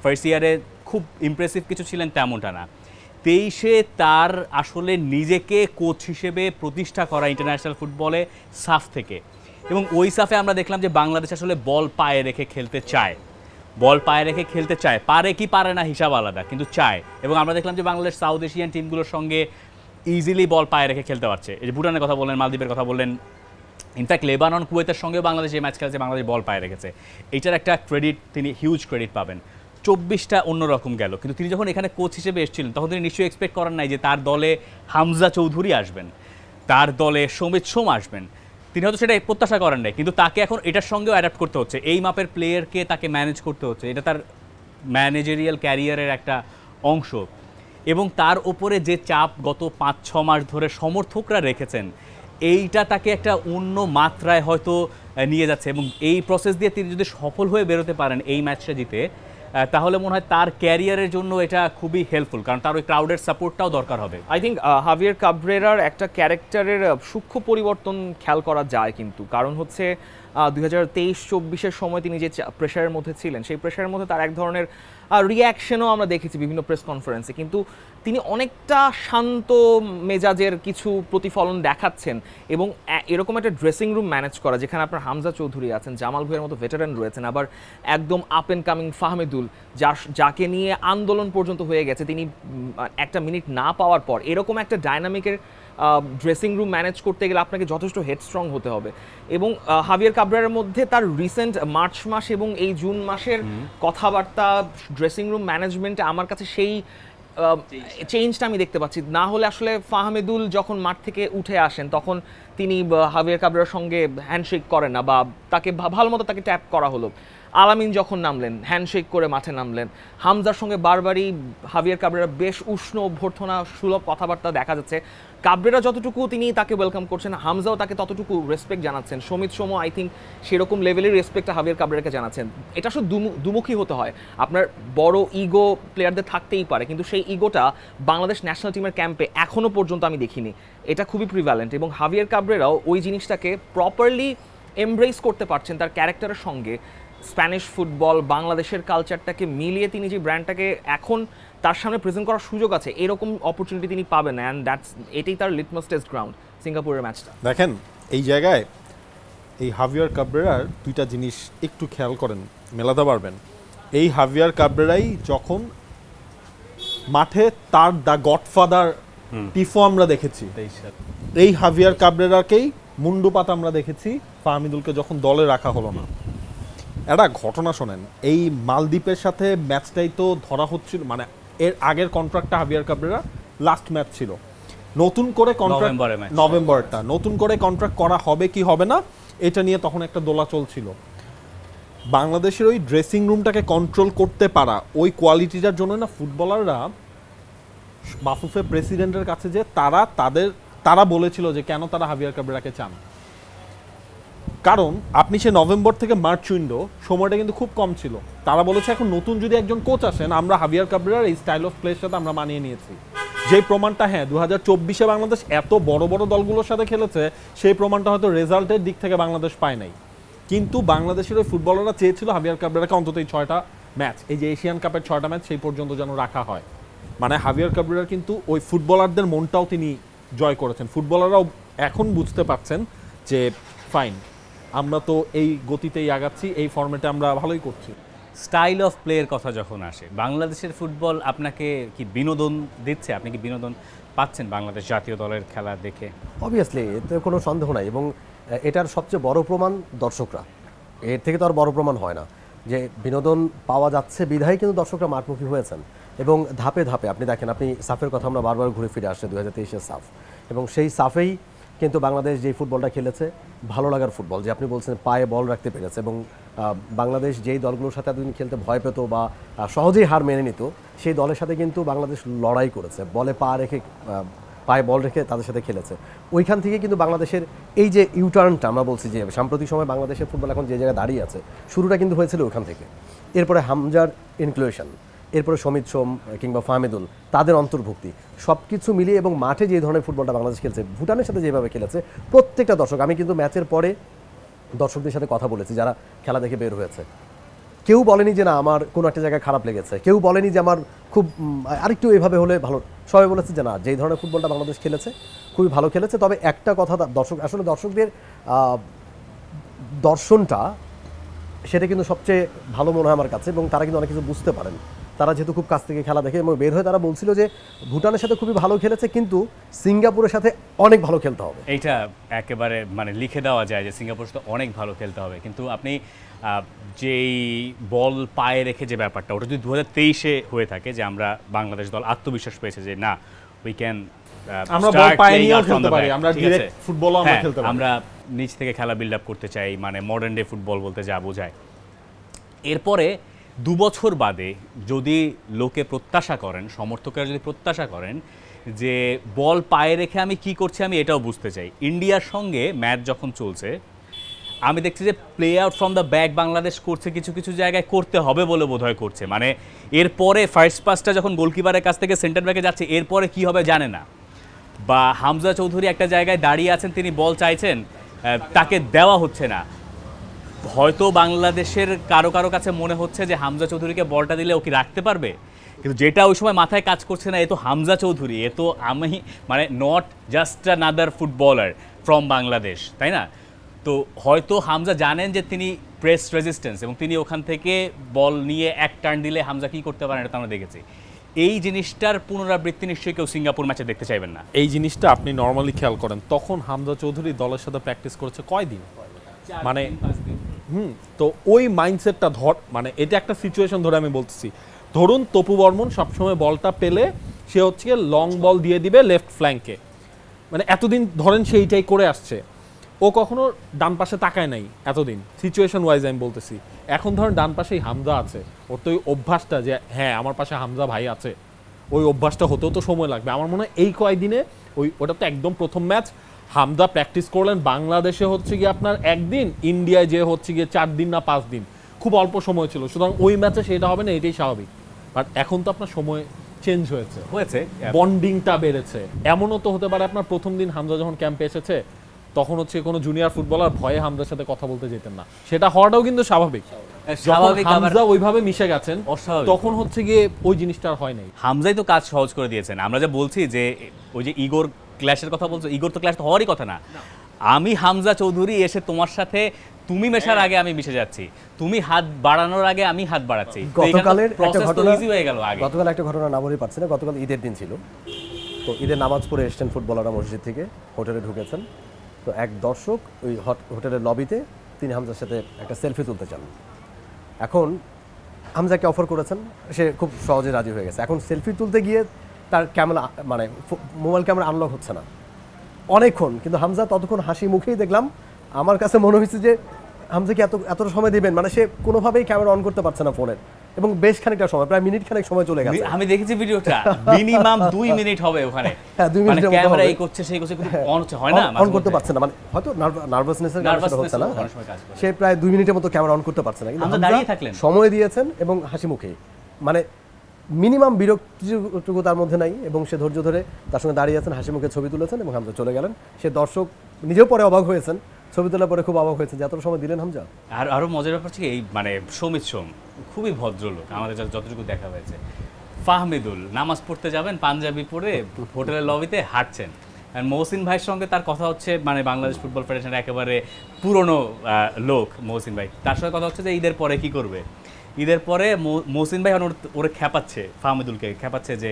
Speaker 1: ফার্স্ট ইয়ারে খুব ইমপ্রেসিভ কিছু ছিলেন তেমনটা না, 23-এ তার আসলে নিজেকে কোচ হিসেবে প্রতিষ্ঠা করা ইন্টারন্যাশনাল ফুটবলে সাফ থেকে, এবং ওই সাফে আমরা দেখলাম যে বাংলাদেশ আসলে বল পায়ে রেখে খেলতে চায়, পারে কি পারে না হিসাব আলাদা, কিন্তু চায়। এবং আমরা দেখলাম যে বাংলাদেশ সাউথ এশিয়ান টিমগুলোর সঙ্গে ইজিলি বল পায়ে রেখে খেলতে পারছে। এই যে ভুটানের কথা বললেন, মালদ্বীপের কথা বললেন, ইনফ্যাক্ট লেবানন, কুয়েতের সঙ্গেও বাংলাদেশ এই ম্যাচ খেলেছে, বাংলাদেশ বল পায়ে রেখেছে। এইটার একটা ক্রেডিট, তিনি হিউজ ক্রেডিট পাবেন। 24টা অন্যরকম গেল, কিন্তু তিনি যখন এখানে কোচ হিসেবে এসেছিলেন তখন তিনি নিশ্চয়ই এক্সপেক্ট করেন নাই যে তার দলে হামজা চৌধুরী আসবেন, তার দলে সমিত সোম আসবেন। তিনি হয়তো সেটা প্রত্যাশা করেন নাই, কিন্তু তাকে এখন এটার সঙ্গেও অ্যাডাপ্ট করতে হচ্ছে, এই মাপের প্লেয়ারকে তাকে ম্যানেজ করতে হচ্ছে, এটা তার ম্যানেজারিয়াল ক্যারিয়ারের একটা অংশ। এবং তার ওপরে যে চাপ গত 5-6 মাস ধরে সমর্থকরা রেখেছেন, এইটা তাকে একটা অন্য মাত্রায় হয়তো নিয়ে যাচ্ছে, এবং এই প্রসেস দিয়ে তিনি যদি সফল হয়ে বেরোতে পারেন এই ম্যাচটা জিতে, তাহলে মনে হয় তার ক্যারিয়ারের জন্য এটা খুবই হেল্পফুল, কারণ তার ওই ক্রাউডের সাপোর্টটাও দরকার হবে।
Speaker 4: আই থিঙ্ক হাভিয়ার কাবরেরার একটা ক্যারেক্টারের সূক্ষ্ম পরিবর্তন খেয়াল করা যায়, কিন্তু কারণ হচ্ছে 2023-24-এর সময় তিনি যে প্রেশারের মধ্যে ছিলেন, সেই প্রেশারের মধ্যে তার এক ধরনের রিয়াকশনও আমরা দেখেছি বিভিন্ন প্রেস কনফারেন্সে, কিন্তু তিনি অনেকটা শান্ত মেজাজের কিছু প্রতিফলন দেখাচ্ছেন। এবং এরকম একটা ড্রেসিং রুম ম্যানেজ করা, যেখানে আপনার হামজা চৌধুরী আছেন, জামাল ভুঁইয়ার মতো ভেটারান রয়েছেন, আবার একদম আপ অ্যান্ড কামিং ফাহমিদুল, যাকে নিয়ে আন্দোলন পর্যন্ত হয়ে গেছে তিনি একটা মিনিট না পাওয়ার পর, এরকম একটা ডাইনামিকের ড্রেসিং রুম ম্যানেজ করতে গেলে আপনাকে যথেষ্ট হেডস্ট্রং হতে হবে। এবং হাভিয়ার কাবরেরার মধ্যে তার রিসেন্ট মার্চ মাস এবং এই জুন মাসের কথাবার্তা, ড্রেসিং রুম ম্যানেজমেন্টে আমার কাছে সেই চেঞ্জটা আমি দেখতে পাচ্ছি। না হলে আসলে ফাহমিদুল যখন মাঠ থেকে উঠে আসেন তখন তিনি হাভিয়ার কাবরেরার সঙ্গে হ্যান্ডশেক করেন না, বা তাকে ভালো মতো তাকে ট্যাপ করা হলো। আলামিন যখন নামলেন হ্যান্ডশেক করে মাঠে নামলেন। হামজার সঙ্গে বারবারই হাভিয়ার কাবরেরা বেশ উষ্ণ অভ্যর্থনা সুলভ কথাবার্তা দেখা যাচ্ছে। কাবরেরা যতটুকু তিনি তাকে ওয়েলকাম করছেন, হামজাও তাকে ততটুকু রেসপেক্ট জানাচ্ছেন। সমিত সোমো আই থিঙ্ক সেরকম লেভেলের রেসপেক্ট হাভিয়ার কাবরেরাকে জানাচ্ছেন। এটা আসলে দুমুখী হতে হয়। আপনার বড় ইগো প্লেয়ারদের থাকতেই পারে, কিন্তু সেই ইগোটা বাংলাদেশ ন্যাশনাল টিমের ক্যাম্পে এখনও পর্যন্ত আমি দেখিনি। এটা খুবই প্রিভ্যালেন্ট, এবং হাভিয়ার কাবরেরাও ওই জিনিসটাকে প্রপারলি এমব্রেস করতে পারছেন তার ক্যারেক্টারের সঙ্গে। স্প্যানিশ ফুটবল, বাংলাদেশের কালচারটাকে মিলিয়ে তিনি যে ব্র্যান্ডটাকে এখন তার সামনে প্রেজেন্ট করার সুযোগ আছে, এরকম অপরচুনিটি তিনি পাবেন। অ্যান্ড এটাই তার লিটমাস টেস্ট গ্রাউন্ড সিঙ্গাপুরের ম্যাচটা।
Speaker 2: দেখেন এই জায়গায় এই হাভিয়ার কাবরেরার দুইটা জিনিস একটু খেয়াল করেন, মেলাতে পারবেন। এই হাভিয়ার কাবরেরাই যখন মাঠে তার দ্য গডফাদার টিফো আমরা দেখেছি, এই হাভিয়ার কাবরেরাকেই মুন্ডু পাতা আমরা দেখেছি ফাহমিদুলকে যখন দলে রাখা হলো না। একটা ঘটনা শোনেন, এই মালদ্বীপের সাথে ম্যাচটাই তো ধরা হচ্ছিল, মানে এর আগের কন্ট্রাক্টটা হাভিয়ার কাবরেরা লাস্ট ম্যাচ ছিল, নতুন করে কন্ট্রাক্ট নভেম্বরটা নতুন করে কন্ট্রাক্ট করা হবে কি হবে না এটা নিয়ে তখন একটা দোলা চলছিল। বাংলাদেশের ওই ড্রেসিং রুমটাকে কন্ট্রোল করতে পারা, ওই কোয়ালিটিটার জন্য না ফুটবলাররা বাফুফে প্রেসিডেন্টের কাছে যে তারা বলেছিল যে কেন তারা হাভিয়ার কাবরেরাকে চান। কারণ আপনি সে নভেম্বর থেকে মার্চ উইন্ডো সময়টা কিন্তু খুব কম ছিল। তারা বলেছে এখন নতুন যদি একজন কোচ আসেন, আমরা হাভিয়ার কাবরেরার এই স্টাইল অফ প্লের সাথে আমরা মানিয়ে নিয়েছি। যে প্রমাণটা 2024-এ বাংলাদেশ এত বড় বড় দলগুলোর সাথে খেলেছে, সেই প্রমাণটা হয়তো রেজাল্টের দিক থেকে বাংলাদেশ পায় নাই। কিন্তু বাংলাদেশের ওই ফুটবলাররা চেয়েছিল হাভিয়ার কাবরেরাকে অন্তত এই 6টা ম্যাচ, এই যে এশিয়ান কাপের 6টা ম্যাচ সেই পর্যন্ত যেন রাখা হয়। মানে হাভিয়ার কাবরেরার কিন্তু ওই ফুটবলারদের মনটাও তিনি জয় করেছেন। ফুটবলাররাও এখন বুঝতে পারছেন যে ফাইন, আমরা তো এই গতিতেই আগাচ্ছি, এই ফরম্যাটে আমরা ভালোই করছি।
Speaker 1: স্টাইল অফ প্লের কথা যখন আসে, বাংলাদেশের ফুটবল আপনাকে কি বিনোদন দিচ্ছে? আপনি কি বিনোদন পাচ্ছেন বাংলাদেশ জাতীয় দলের খেলা দেখে?
Speaker 3: অবভিয়াসলি, এতে কোনো সন্দেহ নাই। এবং এটার সবচেয়ে বড় প্রমাণ দর্শকরা। এর থেকে তো আর বড় প্রমাণ হয় না যে বিনোদন পাওয়া যাচ্ছে বিধায় কিন্তু দর্শকরা মাঠমুখী হয়েছেন। এবং ধাপে ধাপে আপনি দেখেন, আপনি সাফের কথা আমরা বারবার ঘুরে ফিরে আসছে 2023-এর সাফ, এবং সেই সাফেই কিন্তু বাংলাদেশ যে ফুটবলটা খেলেছে ভালো লাগার ফুটবল, যে আপনি বলছেন পায়ে বল রাখতে পেরেছে। এবং বাংলাদেশ যেই দলগুলোর সাথে এতদিন খেলতে ভয় পেত বা সহজেই হার মেনে নিত, সেই দলের সাথে কিন্তু বাংলাদেশ লড়াই করেছে, বলে পায়ে বল রেখে তাদের সাথে খেলেছে। ওইখান থেকে কিন্তু বাংলাদেশের এই যে ইউটার্নটা আমরা বলছি, যে সাম্প্রতিক সময় বাংলাদেশের ফুটবল এখন যে জায়গায় দাঁড়িয়ে আছে, শুরুটা কিন্তু হয়েছিল ওইখান থেকে। এরপরে হামজার ইনক্লুশন, এরপরে সমিত সোম কিংবা ফাহমিদুল, তাদের অন্তর্ভুক্তি, সব কিছু মিলিয়ে এবং মাঠে যে ধরনের ফুটবলটা বাংলাদেশ খেলছে, ভুটানের সাথে যেভাবে খেলেছে, প্রত্যেকটা দর্শক, আমি কিন্তু ম্যাচের পরে দর্শকদের সাথে কথা বলেছি যারা খেলা দেখে বের হয়েছে, কেউ বলেনি যে না আমার কোনো একটা জায়গায় খারাপ লেগেছে, কেউ বলেনি যে আমার খুব আরেকটু এভাবে হলে ভালো, সবাই বলেছে যে না, যেই ধরনের ফুটবলটা বাংলাদেশ খেলেছে খুবই ভালো খেলেছে। তবে একটা কথা, দর্শকদের দর্শনটা সেটা কিন্তু সবচেয়ে ভালো মনে হয় আমার কাছে, এবং তারা কিন্তু অনেক কিছু বুঝতে পারেন। তারা যেহেতু খুব কাছ থেকে খেলা দেখে এবং বের হয়ে তারা বলছিল যে ভুটানের সাথে খুবই ভালো খেলেছে, কিন্তু সিঙ্গাপুরের সাথে অনেক ভালো খেলতে হবে।
Speaker 1: এইটা একেবারে মানে লিখে দেওয়া যায় যে সিঙ্গাপুরের সাথে অনেক ভালো খেলতে হবে। কিন্তু আপনি যেই বল পায়ে রেখে যে ব্যাপারটা, ওটা যদি 2023-এ হয়ে থাকে, যে আমরা বাংলাদেশ দল আত্মবিশ্বাস পেয়েছে যে না, উই ক্যান
Speaker 2: আমরা বল পায়ে নিয়েও খেলতে পারি, আমরা ডাইরেক্ট ফুটবলও আমরা খেলতে পারি,
Speaker 1: আমরা নিচ থেকে খেলা বিল্ড আপ করতে চাই, মানে মডার্ন ডে ফুটবল বলতে যা বোঝায়। এরপরে 2 বছর বাদে যদি লোকে প্রত্যাশা করেন, সমর্থকেরা যদি প্রত্যাশা করেন যে বল পায়ে রেখে আমি কি করছি আমি এটাও বুঝতে চাই। ইন্ডিয়ার সঙ্গে ম্যাচ যখন চলছে, আমি দেখছি যে play out from the back Bangladesh করছে, কিছু কিছু জায়গায় করতে হবে বলে বোধহয় করছে। মানে এরপরে ফার্স্ট পাসটা যখন গোলকিপারের কাছ থেকে সেন্টার ব্যাকে যাচ্ছে, এরপরে কি হবে জানে না। বা হামজা চৌধুরী একটা জায়গায় দাঁড়িয়ে আছেন, তিনি বল চাইছেন, তাকে দেওয়া হচ্ছে না। হয়তো বাংলাদেশের কারো কারো কাছে মনে হচ্ছে যে হামজা চৌধুরীকে বলটা দিলে ও কি রাখতে পারবে, কিন্তু যেটা ওই সময় মাথায় কাজ করছে না, এ তো হামজা চৌধুরী, এ তো আমি মানে not just another footballer from Bangladesh, তাই না? তো হয়তো হামজা জানেন যে তিনি প্রেস রেজিস্ট্যান্স, এবং তিনি ওখান থেকে বল নিয়ে এক টার্ন দিলে হামজা কি করতে পারেন এটা তো আমরা দেখেছি। এই জিনিসটার পুনরাবৃত্তি নিশ্চয়ই কেউ সিঙ্গাপুর ম্যাচে দেখতে চাইবেন না।
Speaker 2: এই জিনিসটা আপনি নর্মালি খেয়াল করেন, তখন হামজা চৌধুরী দলের সাথে প্র্যাকটিস করেছে কয়দিন, মানে তো ওই মাইন্ডসেটটা মানে এটা একটা সিচুয়েশন ধরে আমি বলতেছি, ধরুন তপু বর্মন সবসময় বলটা পেলে সে হচ্ছে লং বল দিয়ে দিবে লেফট ফ্ল্যাঙ্কে, মানে এতদিন ধরেন সে এইটাই করে আসছে, ও কখনো ডান পাশে তাকায় নাই এতদিন, সিচুয়েশন ওয়াইজ আমি বলতেছি। এখন ধরেন ডান পাশেই হামজা আছে, ওর তো ওই অভ্যাসটা যে হ্যাঁ আমার পাশে হামজা ভাই আছে, ওই অভ্যাসটা হতেও তো সময় লাগবে। আমার মনে হয় এই কয়েকদিনে ওটা তো একদম প্রথম ম্যাচ, হামজা প্র্যাকটিস করলেন বাংলাদেশে হচ্ছে গিয়ে আপনার একদিন, ইন্ডিয়ায় যে হচ্ছে গিয়ে 4 দিন না 5 দিন, খুব অল্প সময় ছিল, সুতরাং ওই ম্যাচে সেটা হবে না, এটাই স্বাভাবিক। বাট এখন তো আপনার সময় চেঞ্জ হয়েছে, বন্ডিংটা বেড়েছে। এমনও তো হতে পারে আপনার প্রথম দিন হামজা যখন ক্যাম্পে এসেছে তখন হচ্ছে কোনো জুনিয়র ফুটবলার ভয়ে হামজার সাথে কথা বলতে যেতেন না, সেটা হওয়াটাও কিন্তু স্বাভাবিক। হামজা ওইভাবে মিশে গেছেন তখন হচ্ছে গিয়ে ওই জিনিসটা আর হয় নাই।
Speaker 1: হামজাই তো কাজ সহজ করে দিয়েছেন। আমরা যে বলছি যে ওই যে ইগোর ক্ল্যাশের কথা বলছো, ইগোর তো ক্ল্যাশ তো হওয়ারই কথা না। আমি হামজা চৌধুরী এসে তোমার সাথে তুমি মেশার আগে আমি মিশে যাচ্ছি, তুমি হাত বাড়ানোর আগে আমি হাত বাড়াচ্ছি।
Speaker 3: গতকালের একটা ঘটনা,
Speaker 1: ইজি হয়ে গেল। আগে
Speaker 3: গতকাল একটা ঘটনা না বলেই পারছি না, গতকাল ঈদের দিন ছিল, তো ঈদের নামাজ পড়ে এসছেন ফুটবলাররা মসজিদ থেকে, হোটেলে ঢুকেছেন, তো এক দর্শক ওই হোটেলের লবিতে তিনি হামজার সাথে একটা সেলফি তুলতে চান। এখন হামজাকে অফার করেছেন, সে খুব সহজে রাজি হয়ে গেছে। এখন সেলফি তুলতে গিয়ে তার ক্যামেরা মানে মোবাইল ক্যামেরা আনলক হচ্ছে না অনেকক্ষণ, কিন্তু হামজা ততক্ষণ হাসি মুখেই দেখলাম। আমার কাছে মনে হয়েছে যে হামজাকে এতটা সময় দেবেন, মানে সে কোনোভাবেই ক্যামেরা অন করতে পারছে না ফোনের, এবং বেশ খানিকটা সময়, প্রায় মিনিট খানেক সময় চলে গেছে।
Speaker 1: আমি দেখেছি ভিডিওটা, মিনিমাম 2 মিনিট হবে ওখানে,
Speaker 3: হ্যাঁ 2 মিনিট
Speaker 1: ক্যামেরা এই করছে সেই করছে, কিন্তু অন হচ্ছে হয় না,
Speaker 3: অন করতে পারছে না, মানে হয়তো নার্ভাসনেসের কারণে হচ্ছে না, সে প্রায় 2 মিনিটের মতো ক্যামেরা অন করতে পারছে না, কিন্তু
Speaker 1: দাঁড়িয়ে থাকলেন,
Speaker 3: সময় দিয়েছেন এবং হাসি মুখে, মানে মিনিমাম বিরক্তিটুকু তার মধ্যে নাই, এবং সে ধৈর্য ধরে তার সঙ্গে দাঁড়িয়ে আছেন, হাসি মুখে ছবি তুলেছেন, এবং হামজা চলে গেলেন। সে দর্শক নিজেও পরে অবাক হয়েছেন, ছবি তোলার পরে খুব অবাক হয়েছে যে এত সময় দিলেন হামজা।
Speaker 1: আর আরো মজার ব্যাপার হচ্ছে এই মানে সমিত সোম খুবই ভদ্রলোক, আমাদের যতটুকু দেখা হয়েছে। ফাহমিদুল নামাজ পড়তে যাবেন পাঞ্জাবি পরে হোটেলের লবিতে হাঁটছেন, আর মহসিন ভাইয়ের সঙ্গে তার কথা হচ্ছে, মানে বাংলাদেশ ফুটবল ফেডারেশনের একেবারে পুরনো লোক মহসিন ভাই, তার সঙ্গে কথা হচ্ছে যে ঈদের পরে কি করবে। ঈদের পরে মহসিন ভাই ওরে খেপাচ্ছে, ফাহমিদুলকে খেপাচ্ছে যে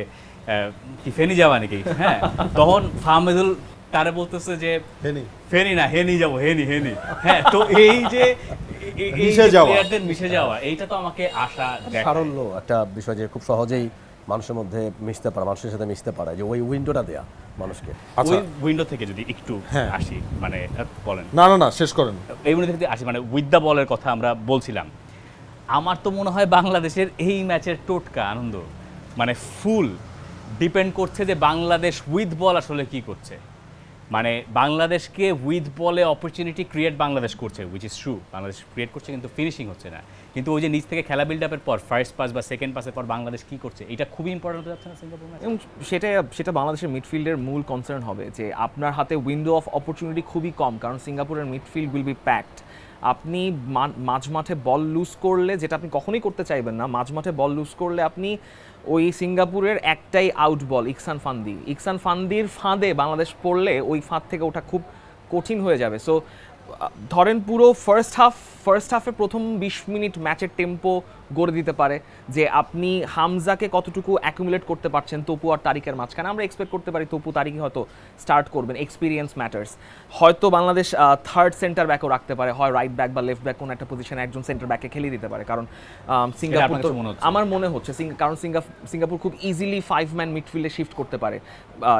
Speaker 1: কি ফেনি যাওয়া নাকি, হ্যাঁ তখন ফাহমিদুল তারে বলতেছে যে ফেনি না হেনি যাবো, হেনি হেনি, হ্যাঁ। তো এই যে প্লেয়ারদের মিশে যাওয়া, এইটা তো আমাকে আশা দেখায়।
Speaker 3: সারল্য একটা বিষয় যে খুব সহজেই মানুষের মধ্যে মিশতে পারে, মানুষের সাথে মিশতে পারে, যে ওই উইন্ডোটা দেয়া মানুষকে।
Speaker 1: ওই উইন্ডো থেকে যদি একটু আসি, মানে বলেন
Speaker 2: না শেষ করেন।
Speaker 1: এই উইন্ডো থেকে আসি, মানে উইথ দ্য বলের কথা আমরা বলছিলাম। আমার তো মনে হয় বাংলাদেশের এই ম্যাচের টোটকা আনন্দ মানে ফুল ডিপেন্ড করছে যে বাংলাদেশ উইথ বল আসলে কি করছে। মানে বাংলাদেশকে উইথ বলে অপরচুনিটি ক্রিয়েট বাংলাদেশ করছে, which is true, Bangladesh create করছে কিন্তু ফিনিশিং হচ্ছে না। কিন্তু ওই যে নিচ থেকে খেলা বিল্ড আপের পর ফার্স্ট পাস বা সেকেন্ড পাসের পর বাংলাদেশ কি করছে, এটা খুবই ইম্পর্টেন্ট হয়ে যাচ্ছে না সিঙ্গাপুর ম্যাচে।
Speaker 4: এবং সেটা বাংলাদেশের মিডফিল্ডের মূল কনসার্ন হবে যে আপনার হাতে উইন্ডো অফ অপরচুনিটি খুবই কম, কারণ সিঙ্গাপুরের মিডফিল্ড উইল বি প্যাকড। আপনি মাঝ মাঠে বল লুজ করলে, যেটা আপনি কখনোই করতে চাইবেন না, মাঝ মাঠে বল লুজ করলে আপনি ওই সিঙ্গাপুরের একটাই আউট বল, ইকসান ফান্দির ফাঁদে বাংলাদেশ পড়লে ওই ফাঁদ থেকে ওঠা খুব কঠিন হয়ে যাবে। সো ধরেন পুরো ফার্স্ট হাফে প্রথম 20 মিনিট ম্যাচের টেম্পো গড়ে দিতে পারে যে আপনি হামজাকে কতটুকু অ্যাকুমুলেট করতে পারছেন তপু আর তারিকের মাঝখানে। আমরা এক্সপেক্ট করতে পারি তপু তারিক হয়তো স্টার্ট করবেন, এক্সপিরিয়েন্স ম্যাটার্স। হয়তো বাংলাদেশ থার্ড সেন্টার ব্যাকও রাখতে পারে, হয় রাইট ব্যাক বা লেফট ব্যাক কোনো একটা পজিশনে একজন সেন্টার ব্যাকে খেলিয়ে দিতে পারে, কারণ সিঙ্গাপুর আমার মনে হচ্ছে কারণ সিঙ্গাপুর খুব ইজিলি 5 ম্যান মিডফিল্ডে শিফট করতে পারে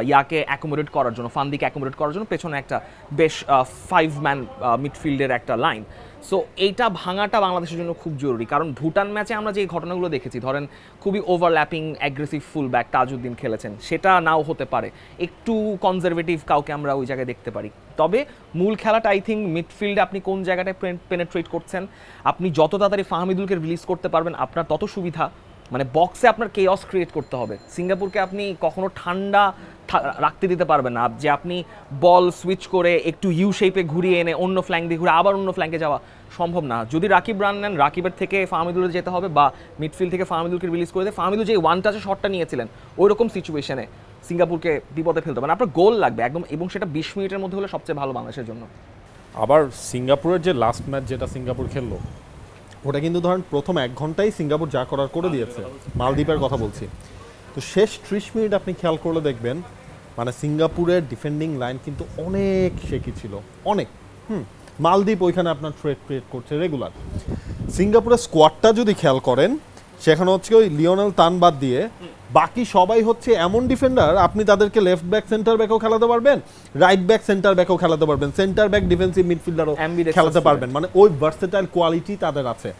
Speaker 4: ইয়াকে অ্যাকোমোডেট করার জন্য, ফান্দিকে অ্যাকোমোডেট করার জন্য পেছনে একটা বেশ 5 ম্যান মিডফিল্ডের একটা লাইন। সো এইটা ভাঙাটা বাংলাদেশের জন্য খুব জরুরি, কারণ ভুটান ম্যাচে আমরা যে ঘটনাগুলো দেখেছি, ধরেন খুবই overlapping aggressive full back Tajuddin খেলেছেন, সেটা নাও হতে পারে, একটু কনজারভেটিভ কাউকে আমরা ওই জায়গায় দেখতে পারি। তবে মূল খেলাটা আই থিঙ্ক মিডফিল্ডে আপনি কোন জায়গাটায় পেনেট্রেট করছেন, আপনি যত তাড়াতাড়ি ফাহমিদুলকে রিলিজ করতে পারবেন আপনার তত সুবিধা। মানে বক্সে আপনার কেয়স ক্রিয়েট করতে হবে। সিঙ্গাপুরকে আপনি কখনো ঠান্ডা রাখতে দিতে পারবেন না, যে আপনি বল সুইচ করে একটু ইউ শেপে ঘুরিয়ে এনে অন্য ফ্ল্যাঙ্ক দিয়ে ঘুরে আবার অন্য ফ্ল্যাঙ্কে যাওয়া সম্ভব না। যদি রাকিব রান নেন, রাকিবের থেকে ফাহমিদুলের যেতে হবে, বা মিডফিল্ড থেকে ফাহমিদুলকে রিলিজ করে দেয়। ফাহমিদুল যে ওয়ান টাচে শটটা নিয়েছিলেন ওই রকম সিচুয়েশনে সিঙ্গাপুরকে বিপদে ফেলতে হবে, আপনার গোল লাগবে একদম, এবং সেটা 20 মিনিটের মধ্যে হলে সবচেয়ে ভালো বাংলাদেশের জন্য।
Speaker 2: আবার সিঙ্গাপুরের যে লাস্ট ম্যাচ যেটা সিঙ্গাপুর খেললো, ওটা কিন্তু ধরেন প্রথম 1 ঘন্টায় সিঙ্গাপুর যা করার করে দিয়েছে, মালদ্বীপের কথা বলছি। তো শেষ 30 মিনিট আপনি খেয়াল করলে দেখবেন মানে সিঙ্গাপুরের ডিফেন্ডিং লাইন কিন্তু অনেক শেকি ছিল, অনেক। মালদ্বীপ ওইখানে আপনার থ্রেট ক্রিয়েট করছে রেগুলার। সিঙ্গাপুরের স্কোয়াডটা যদি খেয়াল করেন, সেখানে হচ্ছে ওই লিওনেল তান বাদ দিয়ে বাকি সবাই হচ্ছে এমন ডিফেন্ডার, আপনি তাদেরকে লেফট ব্যাক সেন্টার ব্যাকও খেলাতে পারবেন, রাইট ব্যাক সেন্টার ব্যাকও খেলাতে পারবেন, সেন্টার ব্যাক ডিফেন্সিভ মিডফিল্ডারও খেলাতে পারবেন, মানে ওই ভার্সেটাইল কোয়ালিটি তাদের আছে।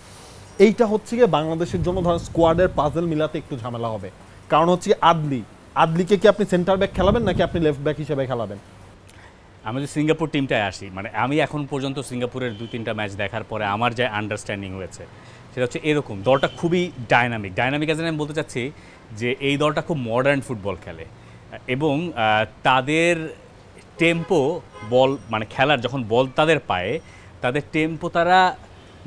Speaker 2: এইটা হচ্ছে গিয়ে বাংলাদেশের জন্য ধরেন স্কোয়াডের পাজল মিলাতে একটু ঝামেলা হবে, কারণ হচ্ছে আদলিকে কি আপনি সেন্টার ব্যাক খেলাবেন নাকি আপনি লেফট ব্যাক হিসেবে খেলাবেন?
Speaker 1: আমি যদি সিঙ্গাপুর টিমটায় আসি, মানে আমি এখন পর্যন্ত সিঙ্গাপুরের 2-3টা ম্যাচ দেখার পরে আমার যে আন্ডারস্ট্যান্ডিং হয়েছে সেটা হচ্ছে এরকম, দলটা খুবই ডাইনামিক অ্যাজ আমি বলতে চাচ্ছি যে এই দলটা খুব মডার্ন ফুটবল খেলে, এবং তাদের টেম্পো বল মানে খেলার যখন বল তাদের পায়ে, তাদের টেম্পো তারা